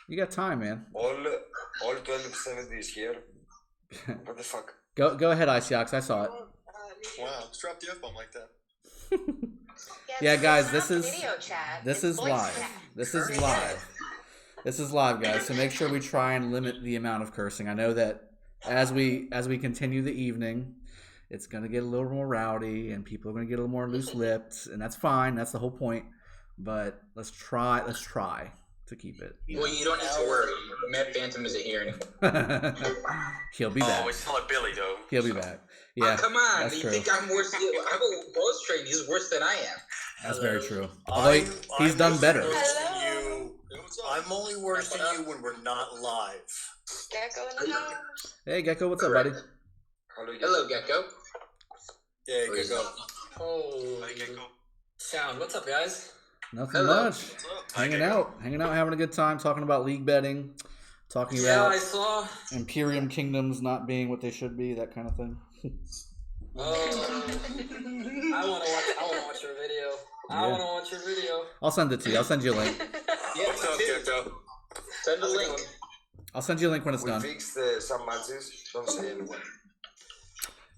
You got time, man. All 1270 is here. What the fuck? Go ahead, Icyox. I saw it. Wow, let's drop the F-bomb like that. Yeah, guys, it's this not is video chat. this It's is voice live. chat. This is live. This is live, guys. So make sure we try and limit the amount of cursing. I know that as we continue the evening, it's gonna get a little more rowdy, and people are gonna get a little more loose-lipped, and that's fine. That's the whole point. But let's try to keep it. Well, you don't need to worry. Matt Phantom isn't here anymore. He'll be Oh, back. it's not Billy though. He'll be back. Yeah, Oh, come on. that's You true. think I'm worse? I'm a boss train. He's worse than I am. That's very true. Although he's done better. Hello. I'm only worse than you when we're not live. Gecko in the house. Hey, Gecko, what's up, buddy? Hello, Gecko. Yeah, good go. Oh, Hey, Gecko. sound. What's up, guys? Nothing Hello. much. Hanging out, having a good time, talking about league betting, talking Yeah, about I saw. Imperium kingdoms not being what they should be, that kind of thing. I want to watch your video. I Yeah. want to watch your video. I'll send it to you. I'll send you a link. Yeah, What's up, Gecko? Send a link. I'll send you a link when it's We done. fixed some matches. Don't say anyone.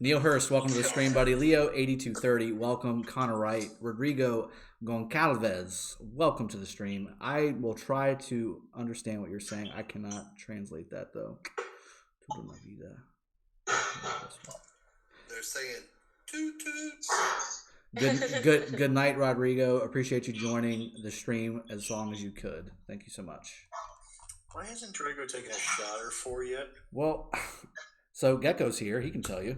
Neil Hurst, welcome to the stream, buddy. Leo8230, welcome. Connor Wright, Rodrigo Goncalves, welcome to the stream. I will try to understand what you're saying. I cannot translate that though. Toda la vida. They're saying toot toot. Good night, Rodrigo. Appreciate you joining the stream as long as you could. Thank you so much. Why hasn't Drago taken a shot or four yet? Well, so Gecko's here. He can tell you.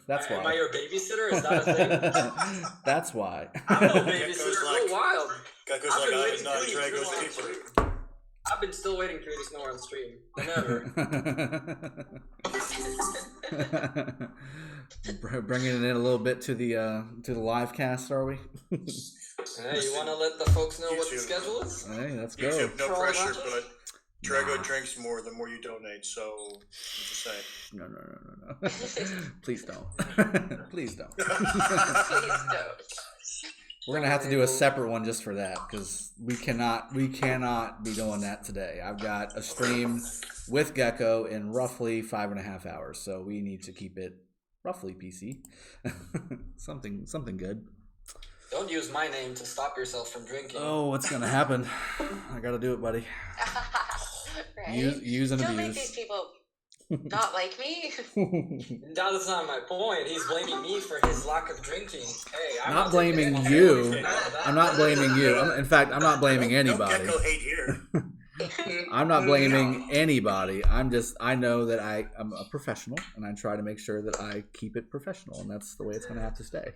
That's Am I why. your babysitter? Is that a thing? That's why. I'm no Gecko's babysitter. like- Go wild. Gecko's I've like, been I waiting am not for you to Drago's know on keeper. stream. I've been still waiting for you to know on stream. Never. Bringing it in a little bit to the live cast, are we? Hey, you want to let the folks know what the YouTube. schedule is? Hey, let's go. YouTube, no For all pressure, that? but Drago drinks more the more you donate, so I'm just saying. No. Please don't. Please don't. Please don't. We're gonna have to do a separate one just for that because we cannot be doing that today. I've got a stream with Gecko in roughly 5.5 hours, so we need to keep it roughly PC. something good. Don't use my name to stop yourself from drinking. Oh, what's gonna happen? I gotta do it, buddy. Right? Use and Don't make abuse. these people not like me. That's not my point. He's blaming me for his lack of drinking. Hey, I'm Not not blaming taking you. any credit for that. I'm not blaming you. In fact, I'm not blaming No anybody. Gecko hate here. I'm not blaming anybody. I know that I'm a professional, and I try to make sure that I keep it professional, and that's the way it's going to have to stay.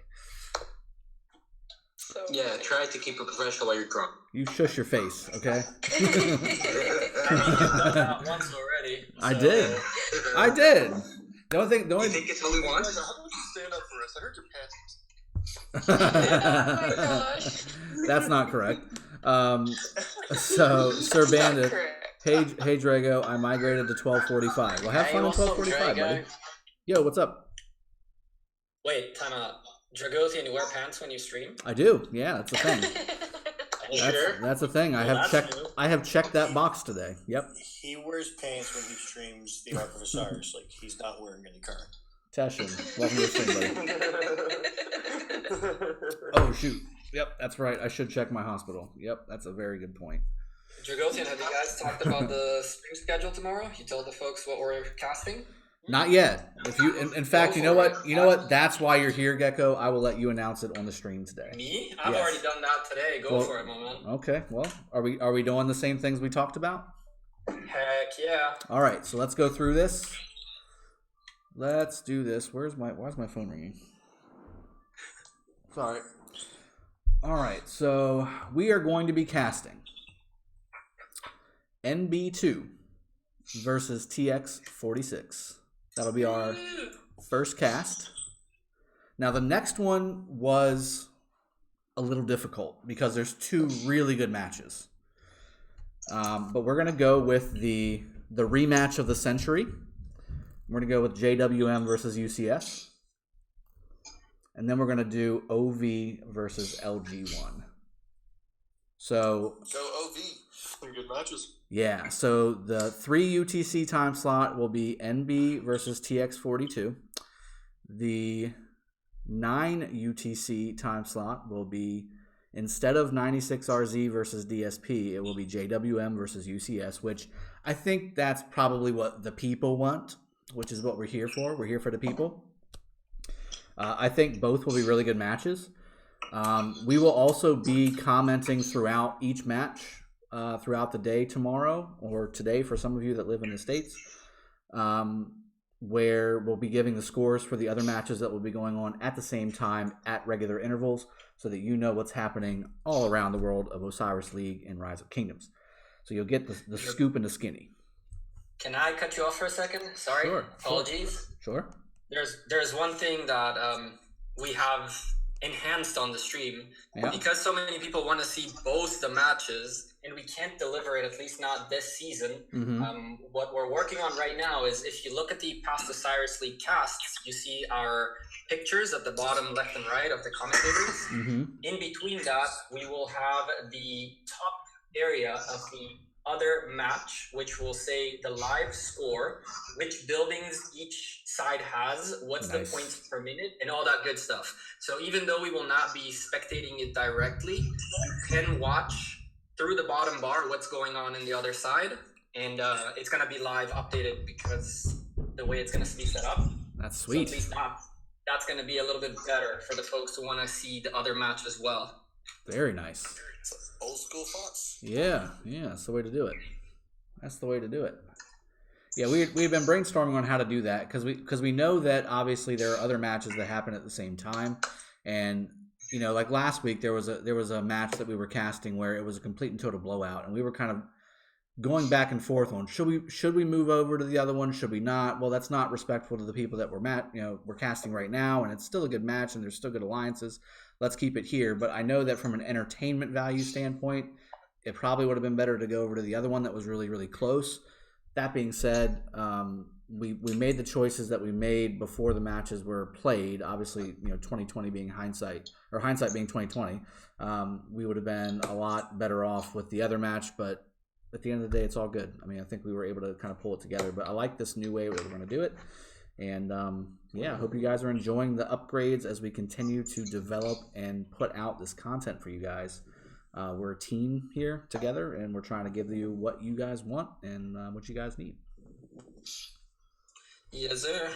So Yeah, try to keep it professional while you're drunk. You shush your face, okay? I mean, you've done that once already. I so- did. I did. The only thing, the You only. think it's only once? How about you stand up for us? I heard your pants. oh my gosh. That's not correct. So Sir Bandit, Correct. hey Drago, I migrated to 1245. Well, have Hey, fun in what's up, 1245, Drago? buddy. Yo, what's up? Wait, time out. Dragothian, you wear pants when you stream? I do. Yeah, that's the thing. That's the thing. I have checked that box today. Yep. He wears pants when he streams the Ark of Osiris. Like, he's not wearing any current. Teshin, welcome to the stream, buddy. Oh, shoot. Yep, that's right. I should check my hospital. Yep, that's a very good point. Dragothian, have you guys talked about the stream schedule tomorrow? You told the folks what we're casting? Not yet. If you, in fact, you know what? That's why you're here, Gecko. I will let you announce it on the stream today. Me? I've already done that today. Go for it, my man. Okay. Well, are we doing the same things we talked about? Heck yeah. All right. So let's go through this. Let's do this. Why's my phone ringing? Sorry. All right. So we are going to be casting NB2 versus TX46. That'll be our first cast. Now, the next one was a little difficult because there's two really good matches. But we're going to go with the rematch of the century. We're going to go with JWM versus UCS. And then we're going to do OV versus LG1. So OV. Some good matches. Yeah, so the 3 UTC time slot will be NB versus TX42. The 9 UTC time slot will be, instead of 96RZ versus DSP, it will be JWM versus UCS, which I think that's probably what the people want, which is what we're here for. We're here for the people. I think both will be really good matches. We will also be commenting throughout each match. Throughout the day tomorrow, or today for some of you that live in the States, where we'll be giving the scores for the other matches that will be going on at the same time at regular intervals so that you know what's happening all around the world of Osiris League and Rise of Kingdoms. So you'll get the scoop and the skinny. Can I cut you off for a second? Sorry. Sure. Apologies. Sure. There's one thing that we have enhanced on the stream because so many people want to see both the matches and we can't deliver it, at least not this season. What we're working on right now is, if you look at the past Osiris League casts, you see our pictures at the bottom left and right of the commentators. In between that, we will have the top area of the other match, which will say the live score, which buildings each side has, what's the points per minute, and all that good stuff. So even though we will not be spectating it directly, you can watch through the bottom bar what's going on in the other side, and it's going to be live updated because the way it's going to be set up. That's sweet. So at least that's going to be a little bit better for the folks who want to see the other match as well. Very nice. Old school Fox. Yeah, that's the way to do it. That's the way to do it. Yeah, we've been brainstorming on how to do that because we know that obviously there are other matches that happen at the same time, and you know, like last week there was a match that we were casting where it was a complete and total blowout, and we were kind of going back and forth on should we move over to the other one, should we not? Well, that's not respectful to the people that we're casting right now, and it's still a good match and there's still good alliances. Let's keep it here. But I know that from an entertainment value standpoint, it probably would have been better to go over to the other one that was really, really close. That being said, we made the choices that we made before the matches were played. Obviously, 2020 being hindsight, or hindsight being 2020, we would have been a lot better off with the other match. But at the end of the day, it's all good. I mean, I think we were able to kind of pull it together. But I like this new way we're going to do it. And I hope you guys are enjoying the upgrades as we continue to develop and put out this content for you guys. We're a team here together, and we're trying to give you what you guys want and what you guys need. Yes, sir.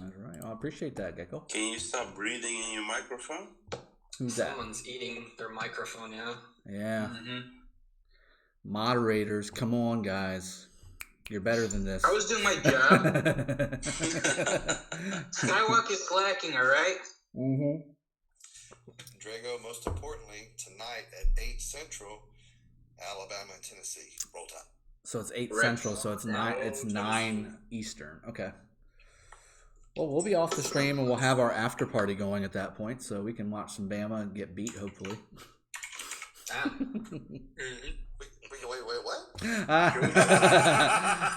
All right. I appreciate that, Gecko. Can you stop breathing in your microphone? Who's that? Someone's eating their microphone, yeah. Yeah. Moderators, come on, guys. You're better than this. I was doing my job. Skywalk is slacking, all right? Drago, most importantly, tonight at 8 Central, Alabama and Tennessee. Roll Tide. So it's 8 Central, so it's 9 Eastern. Okay. Well, we'll be off the stream and we'll have our after party going at that point, so we can watch some Bama and get beat, hopefully. Wait, what?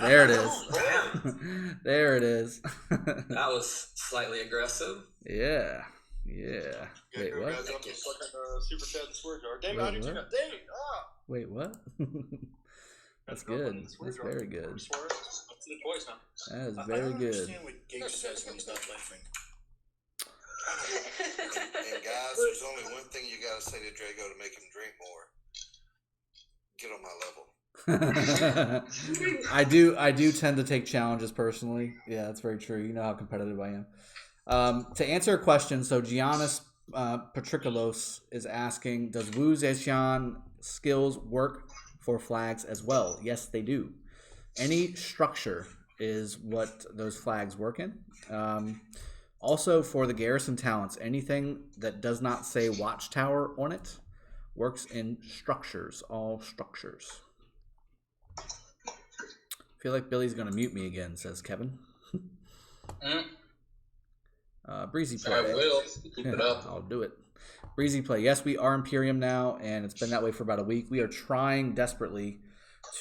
There it is. There it is. That was slightly aggressive. Yeah. Yeah. Wait, what? Super chat Discord jar. Damn, Wait, how did you what? know? Dang it! Ah! Wait, what? That's good. That's very good. Let's do it twice now. That is I very don't good. understand what Gage says when he's not laughing. And guys, there's only one thing you gotta say to Drago to make him drink more. Get on my level. I do tend to take challenges personally. Yeah, that's very true. You know how competitive I am. To answer a question, so Giannis Patrikalos is asking, does Wu Zetian skills work for flags as well? Yes, they do. Any structure is what those flags work in. Also, for the garrison talents, anything that does not say watchtower on it works in structures, all structures. I feel like Billy's going to mute me again, says Kevin. Breezy play. I will. Keep it up. I'll do it. Breezy play. Yes, we are Imperium now, and it's been that way for about a week. We are trying desperately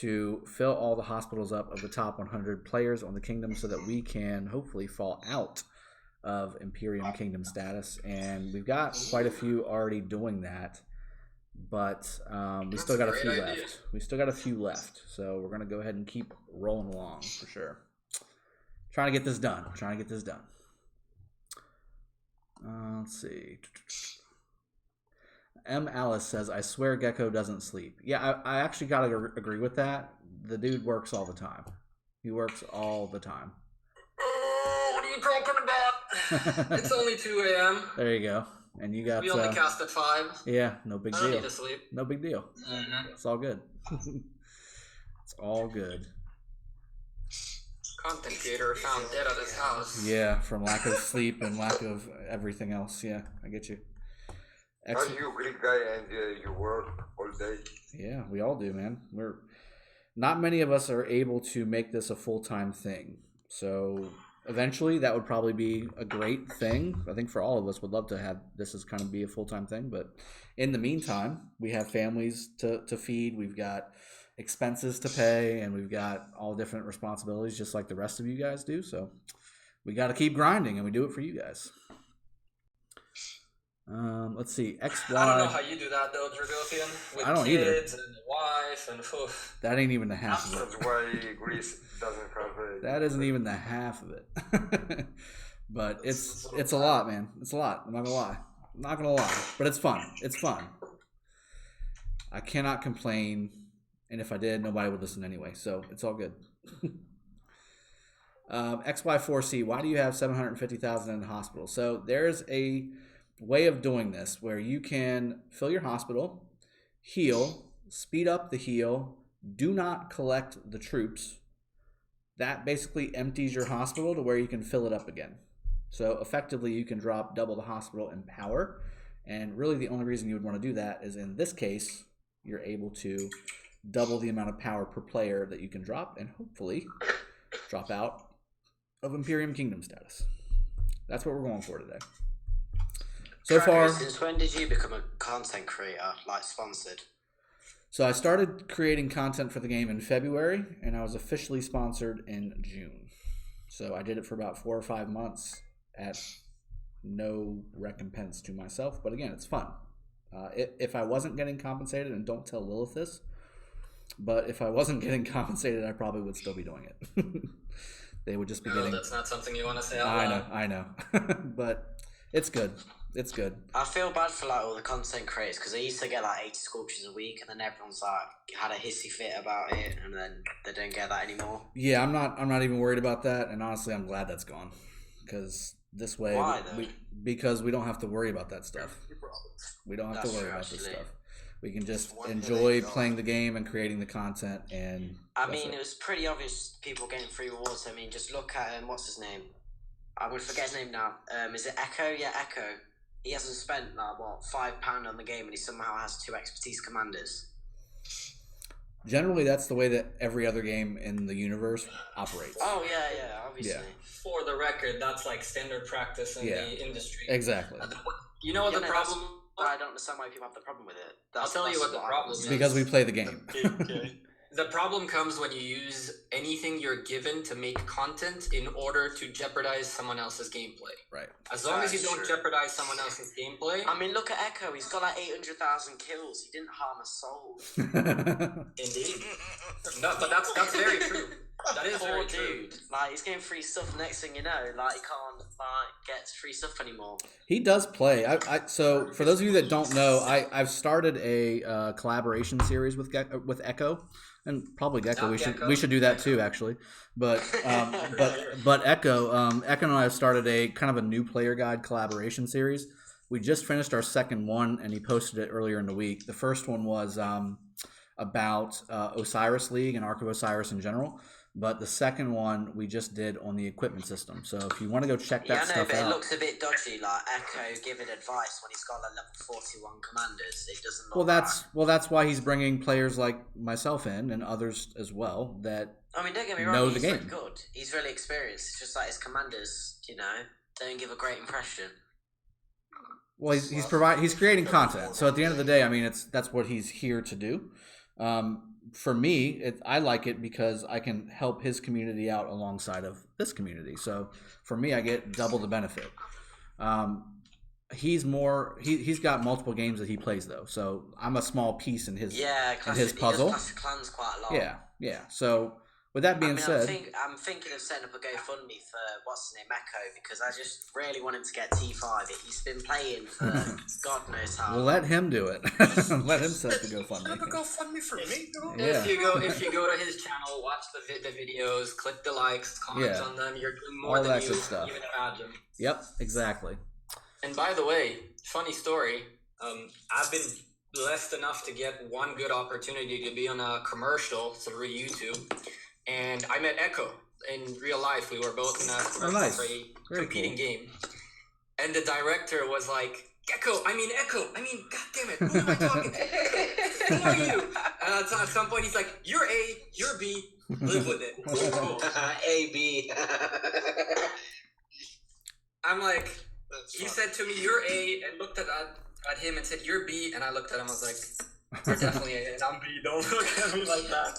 to fill all the hospitals up of the top 100 players on the kingdom so that we can hopefully fall out of Imperium Kingdom status. And we've got quite a few already doing that, but we still got a few left. We still got a few left, so we're going to go ahead and keep rolling along for sure. Trying to get this done. Let's see. M. Alice says, I swear Gecko doesn't sleep. Yeah, I actually got to agree with that. The dude works all the time. He works all the time. Oh, what are you talking about? It's only 2 a.m. There you go. And you got... We only cast at 5. Yeah, no big I deal. don't need to sleep. No big deal. Mm-hmm. It's all good. It's all good. Content creator found dead at his house. Yeah, from lack of sleep and lack of everything else. Yeah, I get you. Are you a Greek guy and you work all day? Yeah, we all do, man. We're not many of us are able to make this a full-time thing. So eventually that would probably be a great thing. I think for all of us would love to have this as kind of be a full-time thing. But in the meantime, we have families to feed. We've got expenses to pay, and we've got all different responsibilities just like the rest of you guys do. So we got to keep grinding, and we do it for you guys. Let's see. XY. I don't know how you do that though, Dragothian. With I don't kids either. and wife and oof. That ain't even the half of it. That's why Greece doesn't have a... That isn't even the half of it. But it's a lot, man. It's a lot. I'm not gonna lie. But it's fun. It's fun. I cannot complain, and if I did, nobody would listen anyway. So it's all good. XY4C. Why do you have 750,000 in the hospital? So there's a way of doing this where you can fill your hospital, heal, speed up the heal, do not collect the troops. That basically empties your hospital to where you can fill it up again. So effectively you can drop double the hospital in power, and really the only reason you would want to do that is in this case you're able to double the amount of power per player that you can drop and hopefully drop out of Imperium Kingdom status. That's what we're going for today. So far, since when did you become a content creator, like sponsored? So I started creating content for the game in February, and I was officially sponsored in June. So I did it for about 4 or 5 months at no recompense to myself. But again, it's fun. If I wasn't getting compensated, and don't tell Lilith this, but if I wasn't getting compensated, I probably would still be doing it. They would just be getting... that's not something you want to say out loud. I know. But it's good. It's good. I feel bad for like all the content creators because I used to get like 80 sculptures a week, and then everyone's like had a hissy fit about it, and then they don't get that anymore. Yeah, I'm not even worried about that, and honestly, I'm glad that's gone because this way, why though? Because we don't have to worry about that stuff. We don't have to worry about this stuff. We can just enjoy playing the game and creating the content. And I mean, it was pretty obvious people getting free rewards. I mean, just look at what's his name? I would forget his name now. Is it Echo? Yeah, Echo. He hasn't spent like what £5 on the game, and he somehow has 2 expertise commanders. Generally, that's the way that every other game in the universe operates. Oh yeah, obviously. Yeah. For the record, that's like standard practice in the industry. Exactly. You know what the problem? I don't understand why people have the problem with it. I'll tell you what the problem is. Because we play the game. The problem comes when you use anything you're given to make content in order to jeopardize someone else's gameplay. Right. As long as you don't jeopardize someone else's gameplay. I mean, look at Echo. He's got like 800,000 kills. He didn't harm a soul. Indeed. No, but that's very true. That is Poor very dude. true. Like, he's getting free stuff. Next thing you know, like, he can't get free stuff anymore. He does play. So for those of you that don't know, I've started a collaboration series with Echo, and probably Gecko. We should do that too, actually. But Echo and I have started a kind of a new player guide collaboration series. We just finished our second one, and he posted it earlier in the week. The first one was about Osiris League and Ark of Osiris in general. But the second one we just did on the equipment system. So if you want to go check that stuff but out. It looks a bit dodgy, like Echo giving advice when he's got like level 41 commanders. It doesn't look that's why he's bringing players like myself in and others as well that I mean, don't get me know wrong, the he's game. really good. He's really experienced. It's just like his commanders, don't give a great impression. Well, he's creating content. So at the end of the day, I mean, that's what he's here to do. For me, I like it because I can help his community out alongside of this community. So for me, I get double the benefit. He's got multiple games that he plays though, so I'm a small piece in his puzzle. He does Clans quite a lot. Yeah. So with that being said, I'm thinking of setting up a GoFundMe for what's his name, Echo, because I just really want him to get T5. He's been playing for God knows how. Well, let him do it. Let him set the GoFundMe. Set up a GoFundMe for me. Yeah. If you go to his channel, watch the videos, click the likes, comment on them, you're doing more than you even imagine. Yep, exactly. And by the way, funny story. I've been blessed enough to get one good opportunity to be on a commercial through YouTube. And I met Echo in real life. We were both in a commercial for a competing game. And the director was like, Echo, God damn it, who am I talking to? Who are you? At some point he's like, you're A, you're B, live with it. Cool. A, B. I'm like, he said to me, you're A, and looked at him and said, you're B, and I looked at him, I was like, you're definitely A, and I'm B, don't look at me like that.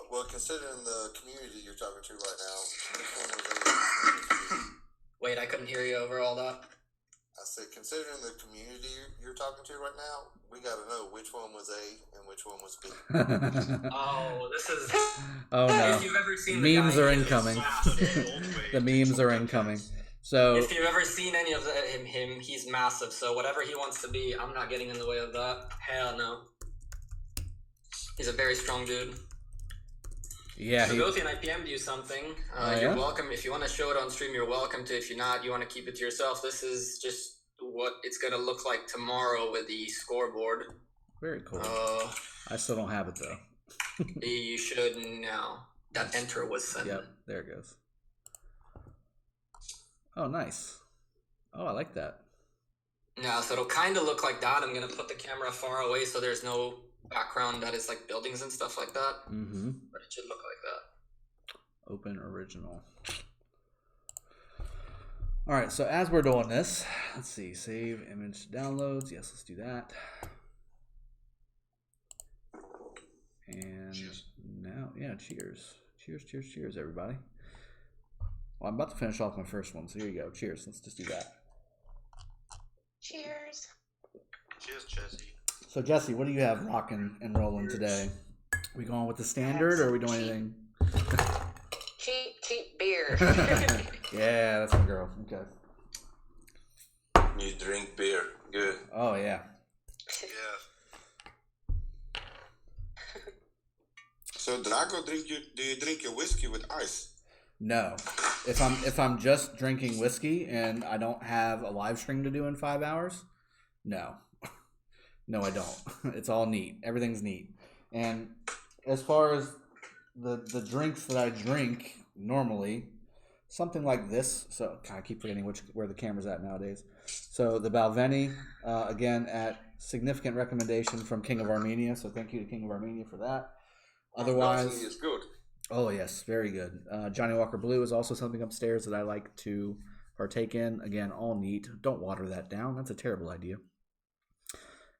Well, considering the community you're talking to right now, which one was A? Wait, I couldn't hear you over all that. I said, considering the community you're talking to right now, we got to know which one was A and which one was B. Oh, this is... Oh, no. If you've ever seen memes are incoming. The memes are incoming. So if you've ever seen any of him, he's massive. So whatever he wants to be, I'm not getting in the way of that. Hell no. He's a very strong dude. Yeah. So Gothi and I PM'd you something. You're welcome. If you want to show it on stream, you're welcome to. If you're not, you want to keep it to yourself. This is just what it's going to look like tomorrow with the scoreboard. Very cool. I still don't have it though. You should now. That enter was sent. Yep, there it goes. Oh, nice. Oh, I like that. Yeah, so it'll kind of look like that. I'm going to put the camera far away so there's no background that is like buildings and stuff like that. Mm-hmm. But it should look like that. Open original. All right, so as we're doing this, let's see. Save image downloads. Yes, let's do that. And now, yeah, cheers. Cheers, everybody. Well, I'm about to finish off my first one, so here you go. Cheers. Let's just do that. Cheers. Cheers, Jesse. So, Jesse, what do you have rocking and rolling today? We going with the standard, or are we doing anything? Cheap beer. Yeah, that's my girl. Okay. You drink beer. Good. Oh, yeah. Yeah. So, Drago, do you drink your whiskey with ice? No. If I'm just drinking whiskey and I don't have a live stream to do in 5 hours, no. No, I don't. It's all neat. Everything's neat. And as far as the drinks that I drink normally, something like this. So I keep forgetting where the camera's at nowadays. So the Balvenie, again, at significant recommendation from King of Armenia. So thank you to King of Armenia for that. Otherwise, is good. Oh, yes, very good. Johnny Walker Blue is also something upstairs that I like to partake in. Again, all neat. Don't water that down. That's a terrible idea.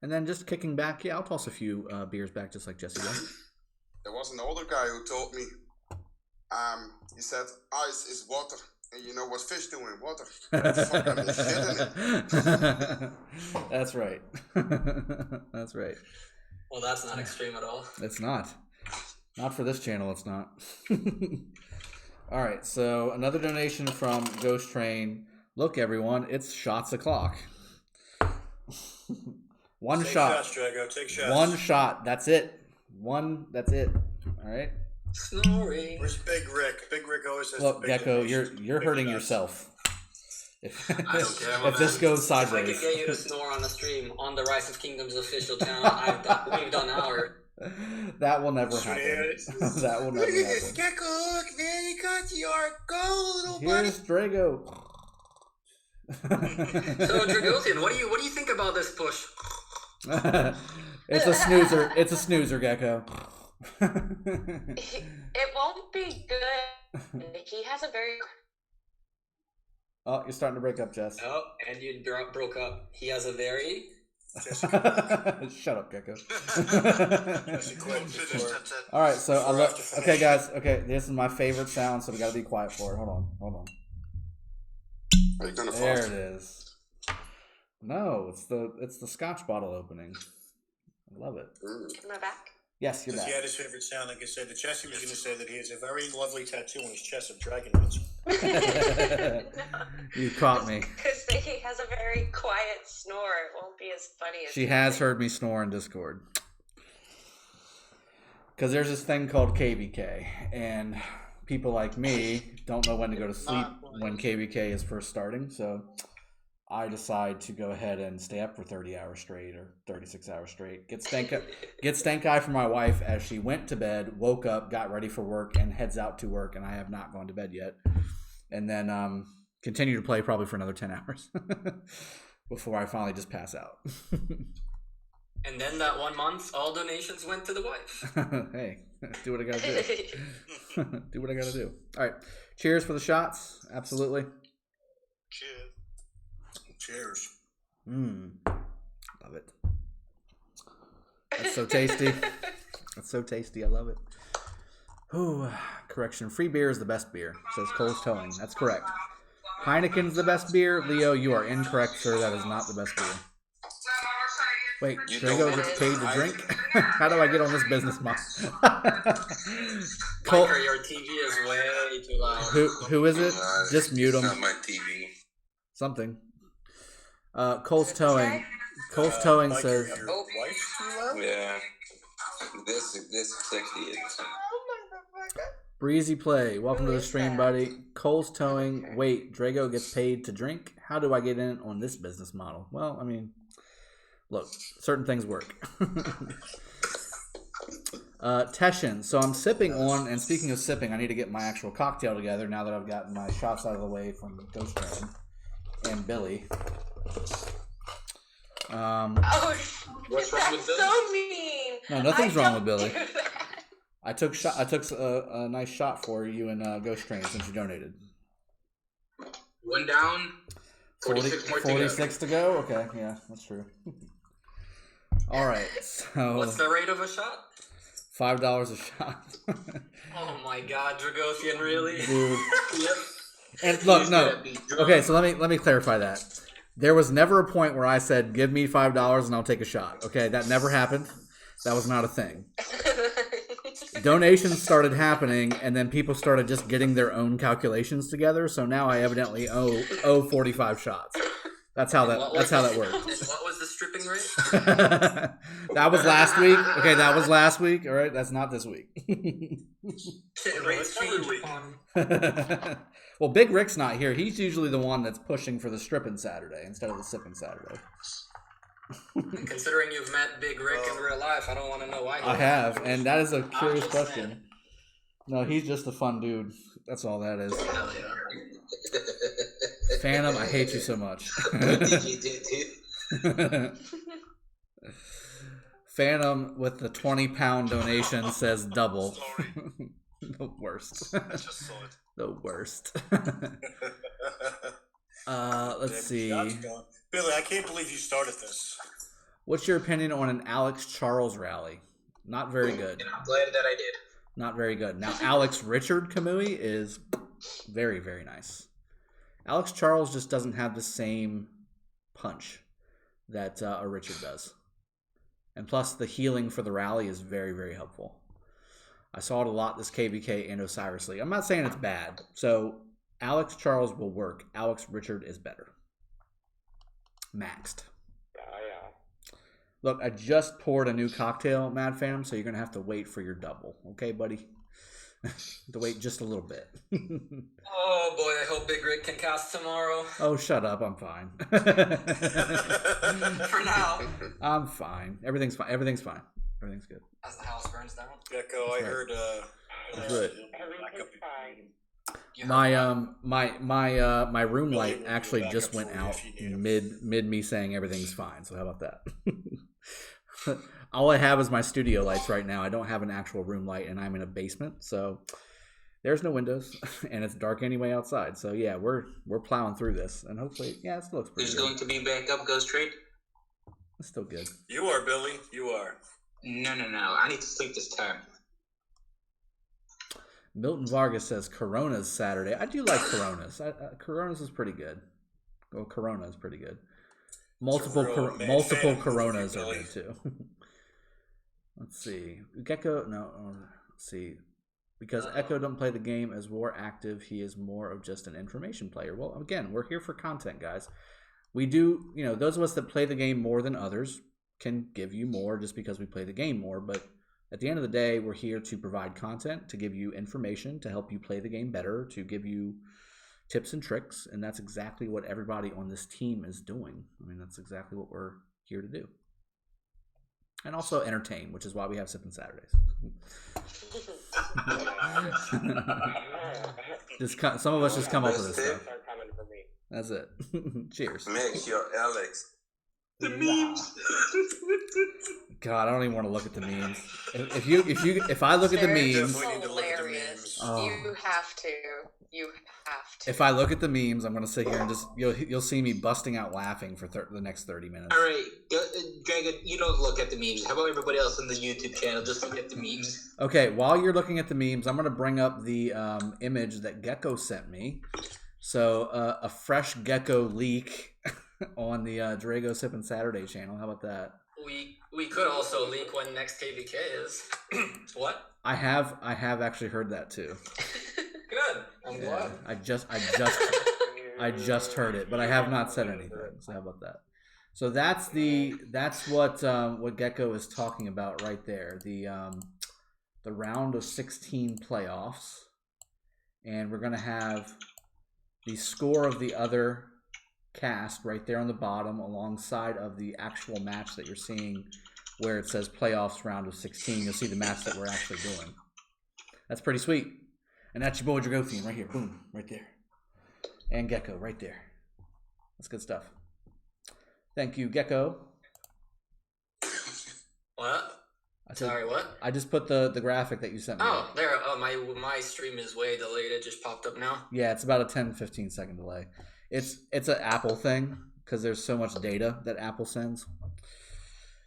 And then just kicking back, yeah, I'll toss a few beers back just like Jesse does. there was an older guy who told me, he said, ice is water. And you know what fish do in water? Fucking shit in it. That's right. That's right. Well, that's not extreme at all. It's not. Not for this channel, it's not. All right, so another donation from Ghost Train. Look, everyone, it's shots o'clock. One Take shot. shots, Drago. Take shots. One shot. That's it. That's it. All right. Snoring. Where's Big Rick? Big Rick always has. Look, big Gecko, donations. you're Big hurting shots. yourself. If, I don't care. if this goes If I sideways. could get you to snore on the stream on the Rise of Kingdoms official channel, we've done our. That will never happen. That will never happen. Gecko, look, man, you got your goal, little buddy. Here's Drago. So Dragosian, what do you think about this push? It's a snoozer. It's a snoozer, Gecko. It won't be good. He has a very. Oh, you're starting to break up, Jess. Oh, and you broke up. He has a very. Shut up, Gecko. All right, so okay, guys. Okay, this is my favorite sound, so we gotta be quiet for it. Hold on. Are you gonna There fart? it is. No, it's the Scotch bottle opening. I love it. Am I back? Yes, you're Because he back. had his favorite sound, like I said, the Jesse was going to say that he has a very lovely tattoo on his chest of dragon roots. You caught me. Because he has a very quiet snore. It won't be as funny as. She has heard me snore in Discord. Because there's this thing called KVK, and people like me don't know when to go to sleep when KVK is first starting, so I decide to go ahead and stay up for 30 hours straight or 36 hours straight. Get stank eye for my wife as she went to bed, woke up, got ready for work, and heads out to work, and I have not gone to bed yet. And then continue to play probably for another 10 hours before I finally just pass out. And then that 1 month, all donations went to the wife. Hey, do what I gotta do. Do what I gotta do. All right. Cheers for the shots. Absolutely. Cheers. Love it. That's so tasty. That's so tasty. I love it. Ooh, correction. Free beer is the best beer, says Cole's Towing. That's correct. Heineken's the best beer. Leo, you are incorrect, sir. That is not the best beer. Wait, Drago gets paid to drink? How do I get on this business model? Cole, Micah, your TV is way too loud. who is it? Just mute him. Not my TV. Something. Cole's Towing. Cole's Towing says. Yeah. This 60 is. Breezy Play, welcome to the stream, buddy. Cole's Towing. Wait, Drago gets paid to drink? How do I get in on this business model? Well, I mean, look, certain things work. Teshin. So I'm sipping on, and speaking of sipping, I need to get my actual cocktail together now that I've gotten my shots out of the way from Ghost Train and Billy. What's wrong with Billy? So mean. No, nothing's wrong with Billy. I took a nice shot for you and Ghost Train since you donated. One down, 46 to go? Okay, yeah, that's true. All right, so... What's the rate of a shot? $5 a shot. Oh my god, Dragosian, really? Dude. Yep. And look, no. Okay, so let me clarify that. There was never a point where I said, give me $5 and I'll take a shot. Okay, that never happened. That was not a thing. Donations started happening, and then people started just getting their own calculations together. So now I evidently owe 45 shots. That's how that worked. And what was the stripping rate? That was last week. Okay, that was last week. All right, that's not this week. Rates change. Well, Big Rick's not here. He's usually the one that's pushing for the stripping Saturday instead of the sipping Saturday. Considering you've met Big Rick in real life, I don't want to know why. I have, and that is a curious question. No, he's just a fun dude. That's all that is. Hell yeah. Phantom, I hate you so much. What did you do, dude? Phantom with the 20-pound donation says double. The worst. The worst. Let's see. Billy, I can't believe you started this. What's your opinion on an Alex Charles rally? Not very good. And I'm glad that I did. Not very good. Now, Alex Richard Kamui is very, very nice. Alex Charles just doesn't have the same punch that a Richard does. And plus, the healing for the rally is very, very helpful. I saw it a lot this KVK and Osiris League. I'm not saying it's bad. So, Alex Charles will work. Alex Richard is better. Maxed. Yeah. Look, I just poured a new cocktail, Mad Phantom, so you're going to have to wait for your double. Okay, buddy? To wait just a little bit. Oh boy, I hope Big Rick can cast tomorrow. Oh, shut up. I'm fine. For now. I'm fine. Everything's fine. Everything's fine. Everything's good. As the house burns down. Gecko, I heard. That's right. Everything's fine. My room light actually just went out mid me saying everything's fine. So how about that? All I have is my studio lights right now. I don't have an actual room light, and I'm in a basement, so there's no windows, and it's dark anyway outside. So yeah, we're plowing through this, and hopefully, yeah, it still looks pretty Who's good. going to be backup Ghost Trade? It's still good. You are, Billy. You are. No. I need to sleep this time. Milton Vargas says Corona's Saturday. I do like Coronas. Coronas is pretty good. Well, Corona is pretty good. Multiple Coronas are good too. Let's see. Gecko, no. Let's see. Because Echo don't play the game as war active, he is more of just an information player. Well, again, we're here for content, guys. We do, those of us that play the game more than others can give you more just because we play the game more. But at the end of the day, we're here to provide content, to give you information, to help you play the game better, to give you tips and tricks. And that's exactly what everybody on this team is doing. I mean, that's exactly what we're here to do. And also entertain, which is why we have Sippin Saturdays. Some of us just come up with this stuff. That's it. Cheers. Make your Alex. The memes. God, I don't even want to look at the memes. If I look at the memes, hilarious. Oh. You have to. If I look at the memes, I'm gonna sit here and just you'll see me busting out laughing for the next 30 minutes. All right, Dragon, you don't look at the memes. How about everybody else on the YouTube channel just look at the memes? Okay, while you're looking at the memes, I'm gonna bring up the image that Gecko sent me. So a fresh Gecko leak on the Drago Sippin Saturday channel. How about that? We could also leak when next KVK is. What? I have actually heard that too. Good. I'm glad. I just heard it, but I have not said anything. So how about that? So that's what Gecko is talking about right there. The round of 16 playoffs, and we're gonna have the score of the other cast right there on the bottom, alongside of the actual match that you're seeing, where it says playoffs round of 16. You'll see the match that we're actually doing. That's pretty sweet. And that's your boy Dragothian right here. Boom. Right there. And Gecko right there. That's good stuff. Thank you, Gecko. What? Sorry, what? I just put the graphic that you sent me. Oh, there. Oh, my stream is way delayed. It just popped up now. Yeah, it's about a 10-15 second delay. It's an Apple thing because there's so much data that Apple sends.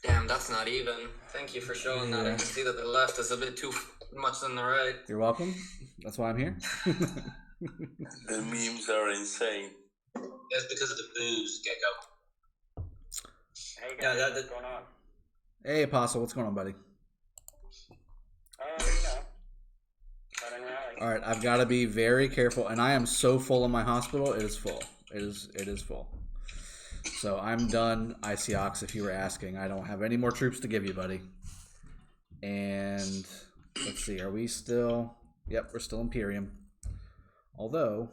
Damn, that's not even. Thank you for showing that. I can see that the left is a bit too much than the right. You're welcome. That's why I'm here. The memes are insane. That's because of the booze, Gecko. Hey guys, what's going on? Hey, Apostle, what's going on, buddy? All right, I've got to be very careful, and I am so full in my hospital. It is full. It is full. So I'm done, Iceox, if you were asking. I don't have any more troops to give you, buddy. And let's see, are we still... Yep, we're still Imperium. Although,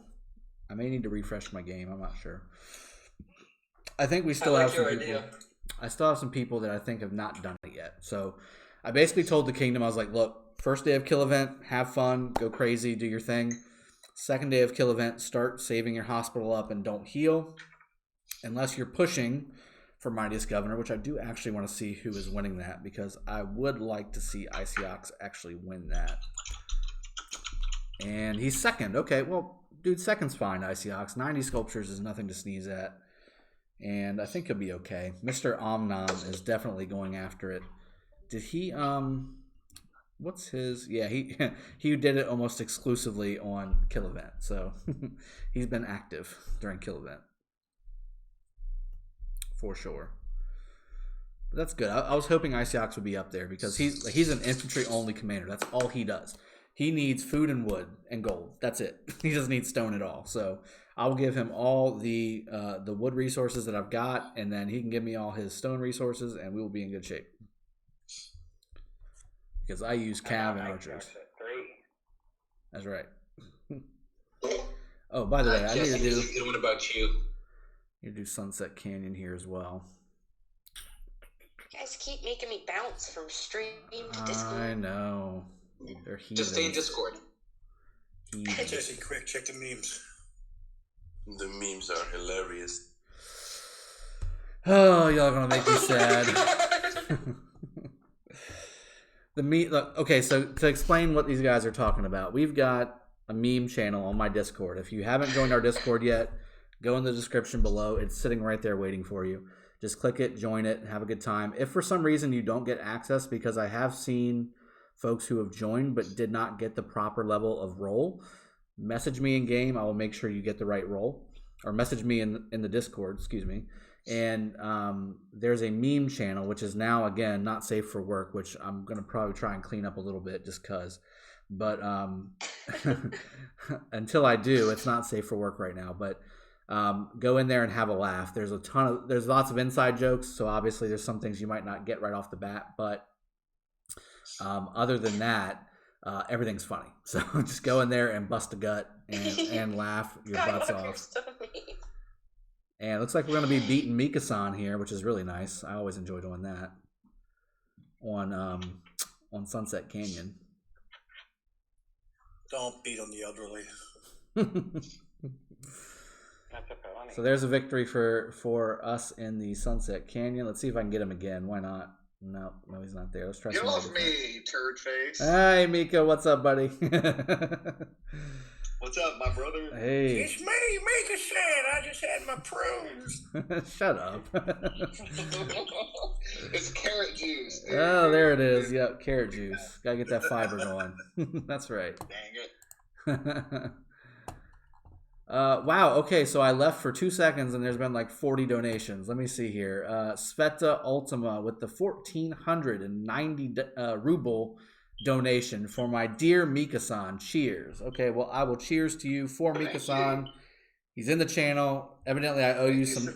I may need to refresh my game. I'm not sure. I think we still have some people. I still have some people that I think have not done it yet. So I basically told the kingdom, I was like, look, first day of kill event, have fun, go crazy, do your thing. Second day of kill event, start saving your hospital up and don't heal. Unless you're pushing for Mightiest Governor, which I do actually want to see who is winning that, because I would like to see Iceox actually win that. And he's second. Okay, well, dude, second's fine, Iceox. 90 sculptures is nothing to sneeze at. And I think he'll be okay. Mr. Omnom is definitely going after it. Did he, what's his? Yeah, he did it almost exclusively on Kill Event, so he's been active during Kill Event for sure. But that's good. I was hoping Iceox would be up there because he's an infantry only commander. That's all he does. He needs food and wood and gold. That's it. He doesn't need stone at all. So I will give him all the wood resources that I've got, and then he can give me all his stone resources, and we will be in good shape. Because I use cav and archers. That's right. Oh, by the way, I need to do. What about you? You do Sunset Canyon here as well. You guys keep making me bounce from stream to Discord. I know. They're heathens. Just stay in Discord. Jesse, quick, check the memes. The memes are hilarious. Oh, y'all are gonna make me sad. Okay, so to explain what these guys are talking about, we've got a meme channel on my Discord. If you haven't joined our Discord yet, go in the description below. It's sitting right there waiting for you. Just click it, join it, and have a good time. If for some reason you don't get access, because I have seen folks who have joined but did not get the proper level of role, message me in game. I will make sure you get the right role, or message me in the Discord, excuse me. And there's a meme channel, which is now, again, not safe for work, which I'm going to probably try and clean up a little bit just because. But until I do, it's not safe for work right now. But go in there and have a laugh. There's lots of inside jokes, so obviously there's some things you might not get right off the bat. But other than that, everything's funny. So just go in there and bust a gut and laugh your butts off. And it looks like we're going to be beating Mika-san here, which is really nice. I always enjoy doing that on Sunset Canyon. Don't beat on the elderly. So there's a victory for us in the Sunset Canyon. Let's see if I can get him again. Why not? No, he's not there. Let's try. Get off me, turd face. Hey, Mika, what's up, buddy? What's up, my brother? Hey. It's me, Mika-san. I just had my prunes. Shut up. It's carrot juice. Dude. Oh, there it is. Yep, carrot juice. Gotta get that fiber going. That's right. Dang it. Wow, okay, so I left for 2 seconds and there's been like 40 donations. Let me see here. Sveta Ultima with the 1,490 ruble donation for my dear Mika-san. Cheers. Okay, well, I will cheers to you for Mika-san. He's in the channel. Evidently, I owe you some.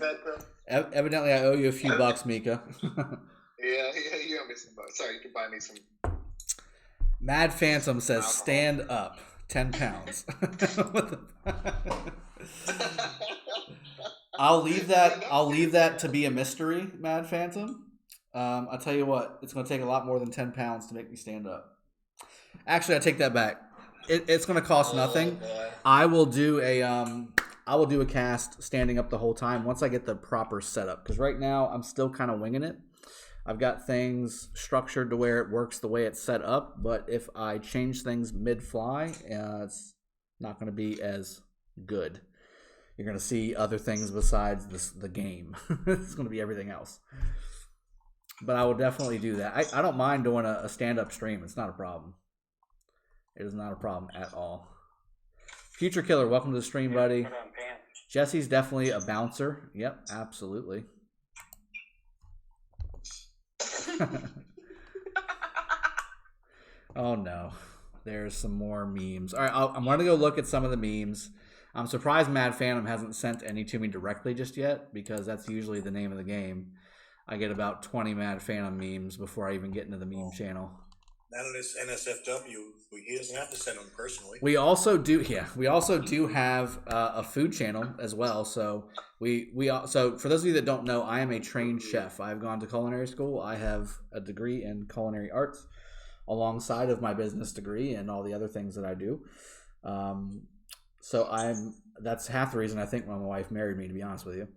Evidently, I owe you a few bucks, Mika. Yeah, you owe me some bucks. Sorry, you can buy me some. Mad Phantom says, "Stand up, 10 pounds." I'll leave that to be a mystery, Mad Phantom. I'll tell you what, it's going to take a lot more than 10 pounds to make me stand up. Actually, I take that back. It's going to cost nothing. Boy. I will do a cast standing up the whole time once I get the proper setup. Because right now I'm still kind of winging it. I've got things structured to where it works the way it's set up. But if I change things mid-fly, it's not going to be as good. You're going to see other things besides the game. It's going to be everything else. But I will definitely do that. I don't mind doing a stand-up stream. It's not a problem. It is not a problem at all. Future Killer, welcome to the stream, buddy. Jesse's definitely a bouncer. Yep, absolutely. Oh, no. There's some more memes. All right, I'm going to go look at some of the memes. I'm surprised Mad Phantom hasn't sent any to me directly just yet, because that's usually the name of the game. I get about 20 Mad Phantom memes before I even get into the meme channel. Not on this NSFW. He doesn't have to send them personally. We also do have a food channel as well. So so for those of you that don't know, I am a trained chef. I've gone to culinary school. I have a degree in culinary arts alongside of my business degree and all the other things that I do. So that's half the reason I think my wife married me, to be honest with you.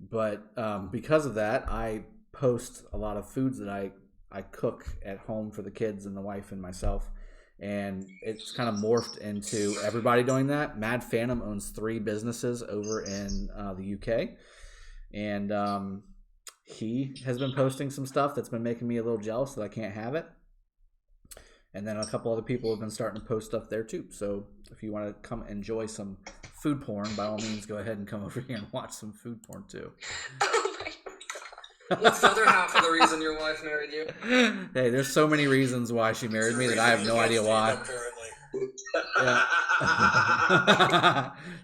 But because of that, I post a lot of foods that I cook at home for the kids and the wife and myself. And it's kind of morphed into everybody doing that. Mad Phantom owns 3 businesses over in the UK. And he has been posting some stuff that's been making me a little jealous that I can't have it. And then a couple other people have been starting to post stuff there too. So if you want to come enjoy some food porn, by all means, go ahead and come over here and watch some food porn too. What's the other half of the reason your wife married you? Hey, there's so many reasons why she married me that I have no idea why. Yeah.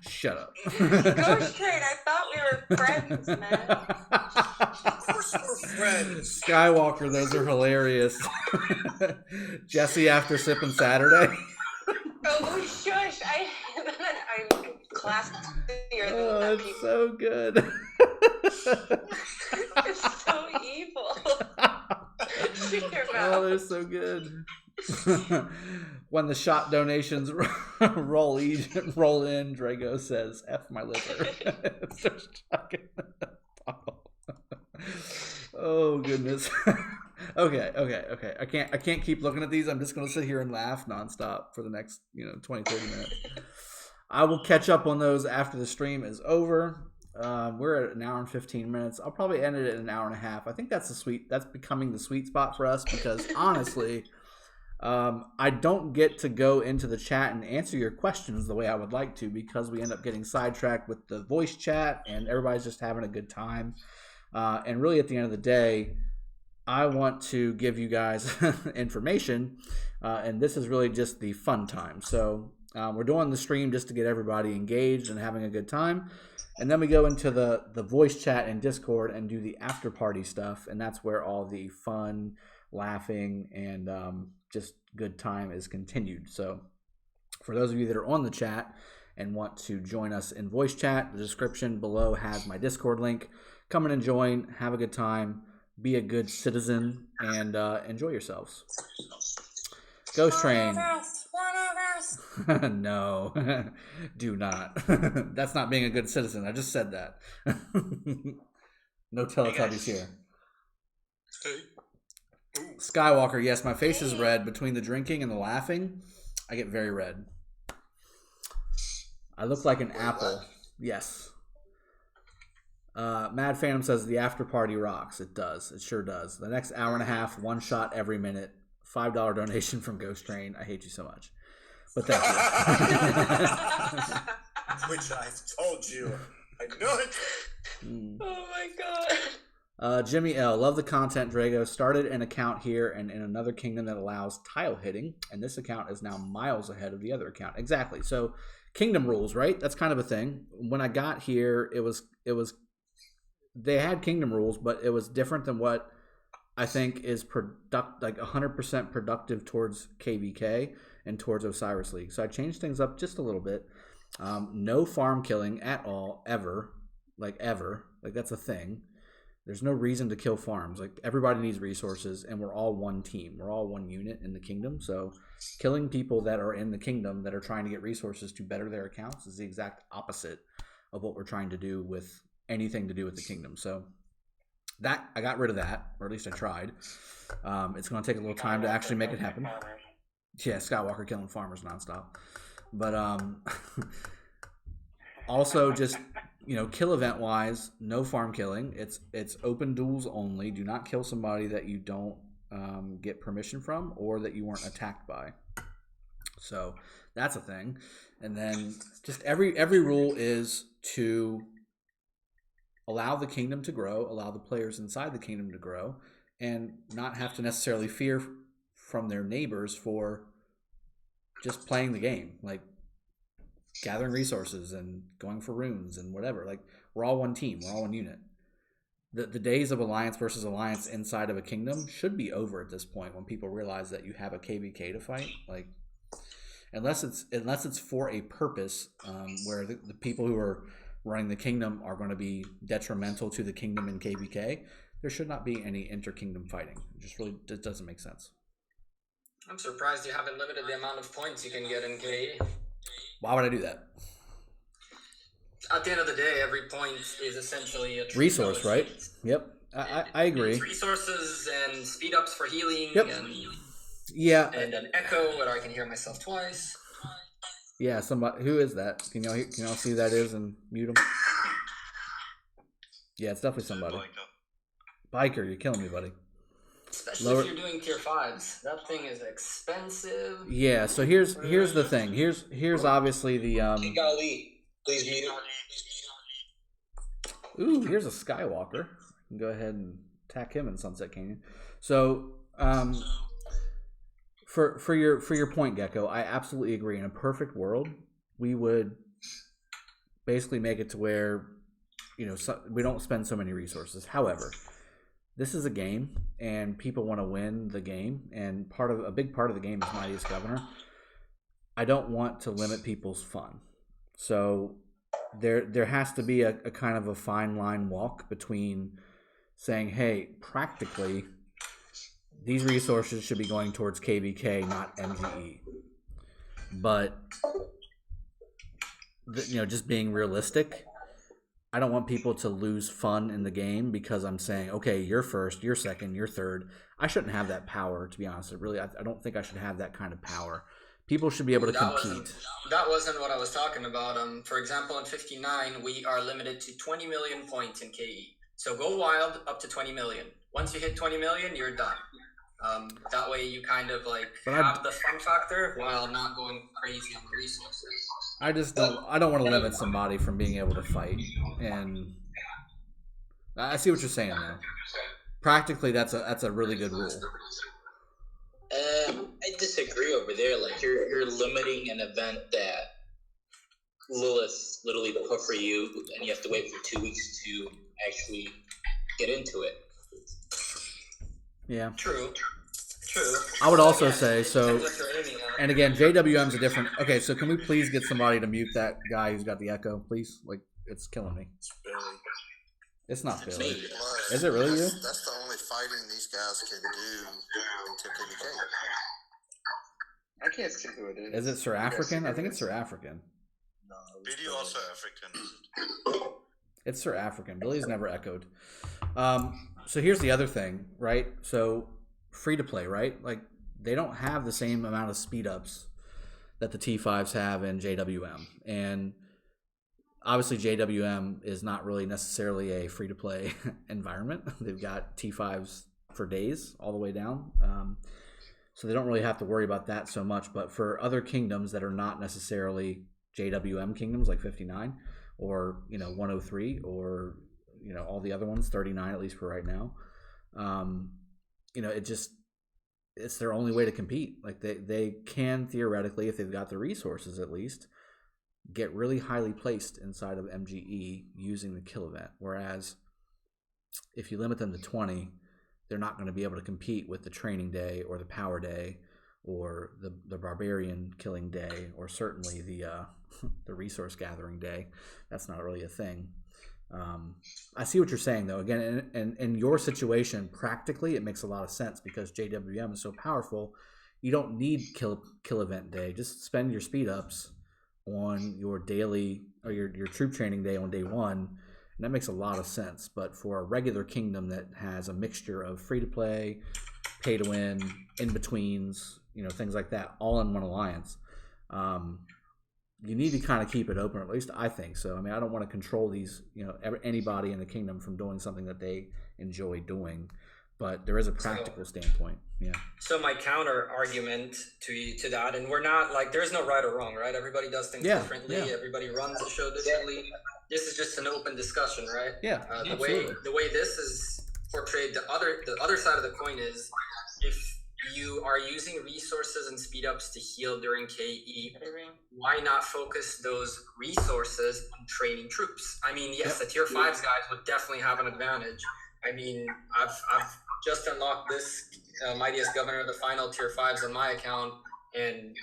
Shut up. Go straight. I thought we were friends, man. Of course we're friends. Skywalker, those are hilarious. Jesse after Sippin Saturday. Oh, shush. I'm classier than Oh, that it's people. so good. It's so evil. Shut your Oh, mouth. they're so good. When the shot donations roll in, Drago says, F my liver. Oh, goodness. Okay. I can't keep looking at these. I'm just going to sit here and laugh nonstop for the next 20, 30 minutes. I will catch up on those after the stream is over. We're at an hour and 15 minutes. I'll probably end it at an hour and a half. I think that's becoming the sweet spot for us because honestly, I don't get to go into the chat and answer your questions the way I would like to because we end up getting sidetracked with the voice chat and everybody's just having a good time. And really at the end of the day, I want to give you guys information, and this is really just the fun time. So we're doing the stream just to get everybody engaged and having a good time. And then we go into the voice chat and Discord and do the after party stuff. And that's where all the fun, laughing, and just good time is continued. So for those of you that are on the chat and want to join us in voice chat, the description below has my Discord link. Come in and join, have a good time, be a good citizen, and enjoy yourselves. Ghost Train. No, do not. That's not being a good citizen. I just said that. No Teletubbies here. Skywalker, yes, my face is red between the drinking and the laughing. I get very red. I look like an apple. Yes. Mad Phantom says the after party rocks. It does. It sure does. The next hour and a half, one shot every minute. $5 donation from Ghost Train. I hate you so much. But thank you. Which I've told you. I know it. Oh my god. Jimmy L. Love the content, Drago. Started an account here and in another kingdom that allows tile hitting. And this account is now miles ahead of the other account. Exactly. So kingdom rules, right? That's kind of a thing. When I got here, it was they had kingdom rules, but it was different than what I think is like 100% productive towards KVK and towards Osiris League. So I changed things up just a little bit. No farm killing at all, ever. Like that's a thing. There's no reason to kill farms. Like everybody needs resources and we're all one team. We're all one unit in the kingdom. So killing people that are in the kingdom that are trying to get resources to better their accounts is the exact opposite of what we're trying to do with anything to do with the kingdom. So that I got rid of that, or at least I tried. It's going to take a little time to actually make it happen. Yeah, Skywalker killing farmers nonstop. But also just kill event wise, no farm killing. It's open duels only. Do not kill somebody that you don't get permission from or that you weren't attacked by. So that's a thing. And then just every rule is to allow the kingdom to grow, allow the players inside the kingdom to grow, and not have to necessarily fear from their neighbors for just playing the game, like gathering resources and going for runes and whatever. Like we're all one team, we're all one unit. The days of alliance versus alliance inside of a kingdom should be over at this point when people realize that you have a KVK to fight. Like unless it's for a purpose where the people who are running the kingdom are going to be detrimental to the kingdom in KVK, there should not be any inter-kingdom fighting. It doesn't make sense. I'm surprised you haven't limited the amount of points you can get in KE. Why would I do that? At the end of the day, every point is essentially a resource, right? Yep, I agree. Resources and speed ups for healing. Yep. Yeah. And an echo where I can hear myself twice. Yeah, somebody. Who is that? Can y'all see who that is and mute him? Yeah, it's definitely somebody. Biker, you're killing me, buddy. Especially if you're doing tier 5s. That thing is expensive. Yeah, so here's the thing. Here's obviously the King Ali, please mute. Ooh, here's a Skywalker. You can go ahead and attack him in Sunset Canyon. So, for your point, Gecko, I absolutely agree. In a perfect world, we would basically make it to where, we don't spend so many resources. However, this is a game, and people want to win the game, and a big part of the game is Mightiest Governor. I don't want to limit people's fun, so there has to be a kind of a fine line walk between saying, hey, practically, these resources should be going towards KVK, not MGE. But just being realistic, I don't want people to lose fun in the game because I'm saying, okay, you're first, you're second, you're third. I shouldn't have that power, to be honest. I don't think I should have that kind of power. People should be able to compete. That wasn't what I was talking about. For example, in 59, we are limited to 20 million points in KE. So go wild up to 20 million. Once you hit 20 million, you're done. That way you kind of have the fun factor while not going crazy on the resources. I don't want to limit somebody from being able to fight, and I see what you're saying though. Practically, that's a really good rule. I disagree over there. Like you're limiting an event that Lilith literally put for you, and you have to wait for 2 weeks to actually get into it. Yeah. True. I would also say so. And again, JWM's a different. Okay, so can we please get somebody to mute that guy who's got the echo, please? It's killing me. It's Billy. It's not Billy. Plus, Is it really you? That's the only fighting these guys can do in TipKVK. I can't see who it is. Is it Sir African? I think it's Sir African. No, Video also African. It's Sir African. Billy's never echoed. So here's the other thing, right? So free to play, right? They don't have the same amount of speed ups that the T5s have in JWM. And obviously JWM is not really necessarily a free to play environment. They've got T5s for days all the way down. So they don't really have to worry about that so much. But for other kingdoms that are not necessarily JWM kingdoms like 59 or 103 or all the other ones, 39 at least for right now, it's their only way to compete. They can theoretically, if they've got the resources at least, get really highly placed inside of MGE using the kill event. Whereas if you limit them to 20, they're not going to be able to compete with the training day or the power day or the barbarian killing day or certainly the resource gathering day. That's not really a thing. I see what you're saying though. Again, in your situation, practically it makes a lot of sense because JWM is so powerful. You don't need kill event day. Just spend your speed ups on your daily or your troop training day on day one, and that makes a lot of sense. But for a regular kingdom that has a mixture of free to play, pay to win, in betweens, things like that, all in one alliance, you need to kind of keep it open, or at least I think so. I mean, I don't want to control these, anybody in the kingdom from doing something that they enjoy doing, but there is a practical standpoint. Yeah. So my counter argument to that, and we're not there's no right or wrong, right? Everybody does things differently. Yeah. Everybody runs the show differently. This is just an open discussion, right? Yeah. The way this is portrayed, the other side of the coin is if you are using resources and speed ups to heal during KE, why not focus those resources on training troops? I mean, yes, the tier 5s guys would definitely have an advantage. I mean, I've just unlocked this Mightiest Governor, the final tier 5s on my account, and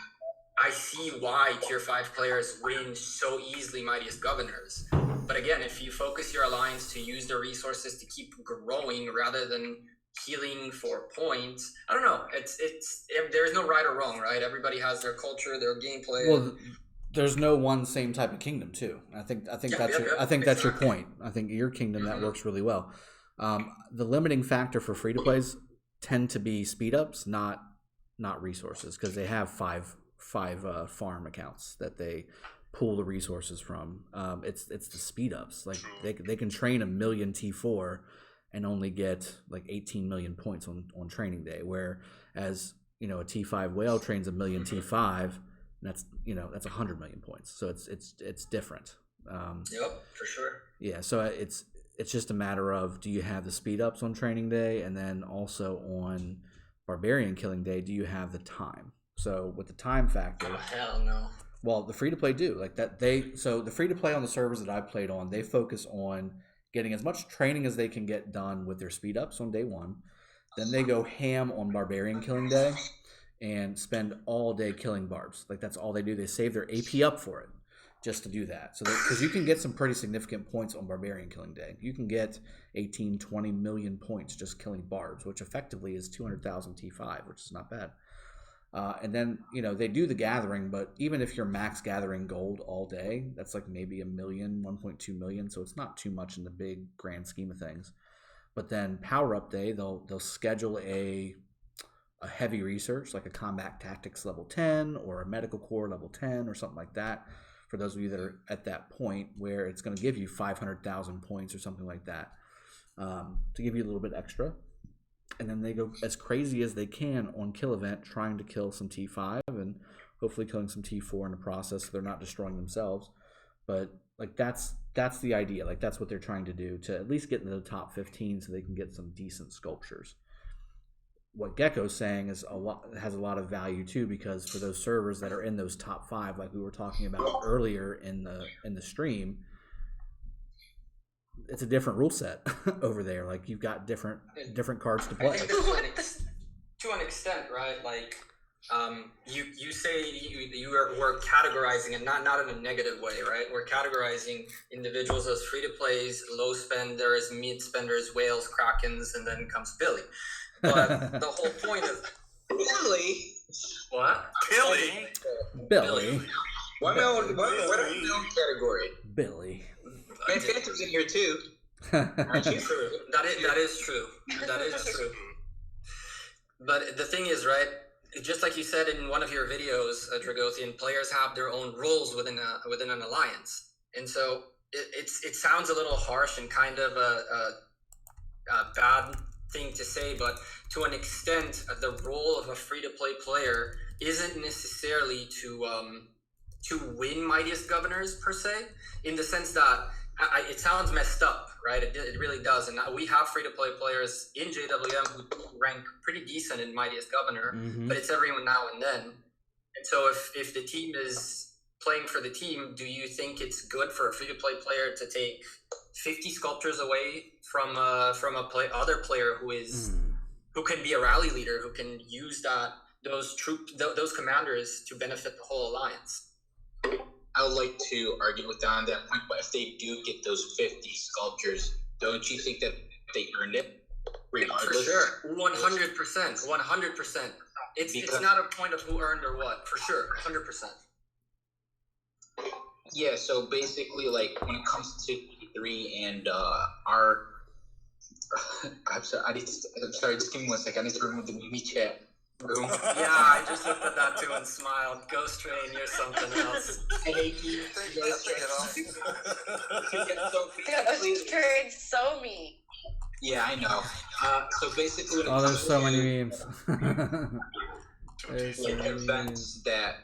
I see why tier 5 players win so easily Mightiest Governors. But again, if you focus your alliance to use the resources to keep growing rather than healing for points, I don't know. It's there's no right or wrong, right? Everybody has their culture, their gameplay. Well, there's no one same type of kingdom too. I think that's your point. I think your kingdom that works really well. The limiting factor for free to plays tend to be speed ups, not resources, because they have five farm accounts that they pull the resources from. It's the speed ups. They can train a million T4 and only get like 18 million points on training day, whereas a T5 whale trains a million T5, and that's 100 million points. So it's different. Yep, for sure. Yeah, so it's just a matter of, do you have the speed ups on training day, and then also on barbarian killing day, do you have the time? So with the time factor, oh hell no. Well, the free to play do like that. So the free to play on the servers that I've played on, they focus on getting as much training as they can get done with their speed ups on day one. Then they go ham on barbarian killing day and spend all day killing barbs. Like that's all they do. They save their AP up for it just to do that. So because you can get some pretty significant points on barbarian killing day. You can get 18, 20 million points just killing barbs, which effectively is 200,000 T5, which is not bad. And then, they do the gathering, but even if you're max gathering gold all day, that's like maybe 1 million, 1.2 million. So it's not too much in the big grand scheme of things. But then power up day, they'll schedule a heavy research, like a combat tactics level 10 or a medical core level 10 or something like that. For those of you that are at that point where it's going to give you 500,000 points or something like that, to give you a little bit extra. And then they go as crazy as they can on kill event, trying to kill some T5 and hopefully killing some T4 in the process, so they're not destroying themselves. But like that's the idea. Like that's what they're trying to do, to at least get into the top 15 so they can get some decent sculptures. What Gecko's saying has a lot of value too, because for those servers that are in those top 5, like we were talking about earlier in the stream, it's a different rule set over there. Like you've got different cards to play. I think to an extent, right? Like you say we're categorizing it not in a negative way, right? We're categorizing individuals as free to plays, low spenders, mid spenders, whales, krakens, and then comes Billy. But the whole point of Billy. What? Billy. Why are we in my own category? Billy. Man, Phantom's in here too. Aren't you? True. That is true. That is true. But the thing is, right? Just like you said in one of your videos, Dragothian, players have their own roles within an alliance, and so it sounds a little harsh and kind of a bad thing to say, but to an extent, the role of a free-to-play player isn't necessarily to win Mightiest Governors per se, in the sense that it sounds messed up, right? It really does, and we have free-to-play players in JWM who rank pretty decent in Mightiest Governor, but it's every now and then. And so if the team is playing for the team, do you think it's good for a free-to-play player to take 50 sculptures away from other player who can be a rally leader, who can use those commanders to benefit the whole alliance? I would like to argue with that on that point, but if they do get those 50 sculptures, don't you think that they earned it? Regardless? For sure, 100%, 100%. It's not a point of who earned or what, for sure, 100%. Yeah, so basically, like, when it comes to E3 and our... I'm sorry, just give me 1 second. I need to remove the Mimi chat room. Yeah, I just looked at that too and smiled. Ghost Train, you're something else. I hate you. Ghost Train, so me. Yeah, I know. So basically... there's so many memes. Events that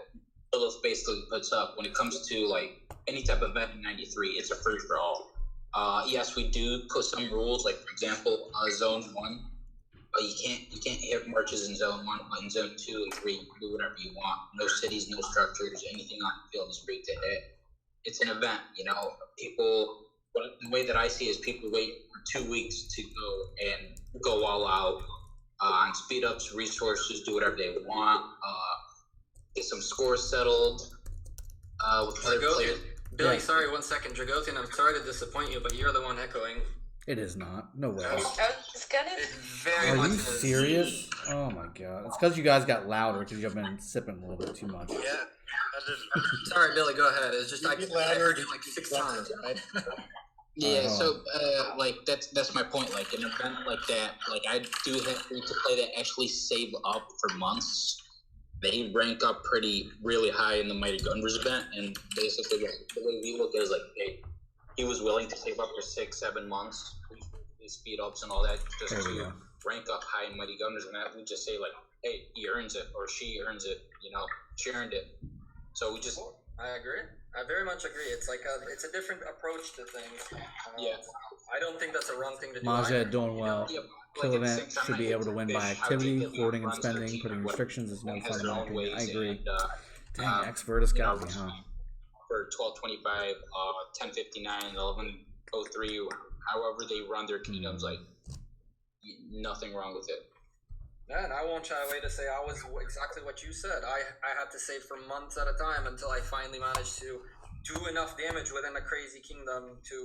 Lilith basically puts up when it comes to like any type of event in 93, it's a free for all. Yes, we do put some rules, like for example, Zone 1. You can't hit marches in Zone 1, but in Zone 2 and 3, you can do whatever you want. No cities, no structures, anything on the field is free to hit. It's an event, People, the way that I see it is people wait for 2 weeks to go all out on speed ups, resources, do whatever they want. Get some scores settled. With other players. Billy, sorry, 1 second. Dragothian, I'm sorry to disappoint you, but you're the one echoing. It is not. No way. Are you serious? Oh my god. It's because you guys got louder because you've been sipping a little bit too much. Yeah. Sorry, Billy, go ahead. It's just I heard you like 6 times, right? Yeah, so that's my point. Like an event like that, like I do have free to play that actually save up for months. They rank up really high in the Mighty Gunvers event, and basically the way we look at it is like, hey, he was willing to save up for 6-7 months. his speed ups and all that, just There we to go. rank up high in Mighty Gunners, and that we just say like, hey, he earns it or she earns it, you know, she earned it. So we just I agree. I very much agree. It's like it's a different approach to things. yeah. I don't think that's a wrong thing to do. Majed doing well. Yeah, Kill like, at the event same time, should be like, able to win by Fish, how activity, Jacob hoarding and runs their spending, team, putting what- restrictions is no has fun in their my own opinion. I ways, agree. and, Dang, X-Vertus you got know, me, huh? for 1225, 1059, 1103, however they run their kingdoms, like nothing wrong with it. Yeah, and I won't shy away to say I was exactly what you said. I had to save for months at a time until I finally managed to do enough damage within a crazy kingdom to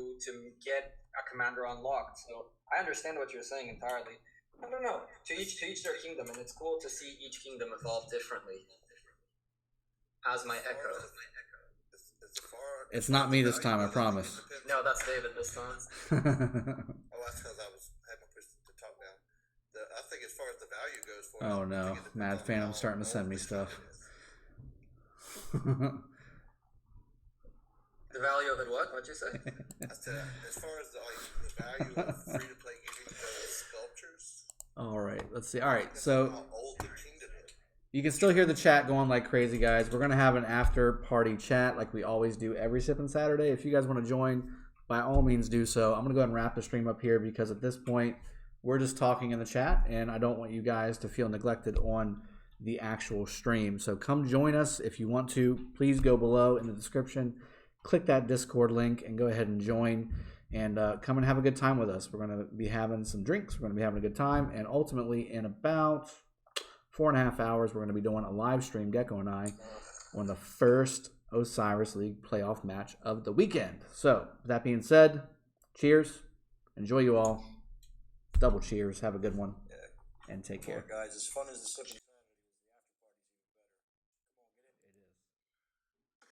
get a commander unlocked. So I understand what you're saying entirely. I don't know. To each their kingdom, and it's cool to see each kingdom evolve differently. As my echo. It's not me this time, I promise. No, that's David this time. Oh, that's because I was having pushed to talk down. I think as far as the value goes for Oh no, Mad Phantom's starting to send me stuff. The value of it, what? What'd you say? I said, as far as the value of free to play giving those sculptures. All right, let's see. All right, so How old the kingdom is. you can still hear the chat going like crazy, guys. We're gonna have an after party chat like we always do every Sippin' Saturday. If you guys want to join, by all means do so. I'm gonna go ahead and wrap the stream up here because at this point we're just talking in the chat, and I don't want you guys to feel neglected on the actual stream. So come join us if you want to. Please go below in the description, click that Discord link, and go ahead and join. And come and have a good time with us. We're going to be having some drinks. We're going to be having a good time. And ultimately, in about 4.5 hours, we're going to be doing a live stream, Gecko and I, on the first Osiris League playoff match of the weekend. So, with that being said, cheers. Enjoy you all. Double cheers. Have a good one. And take care. Guys, as fun as the Sippin'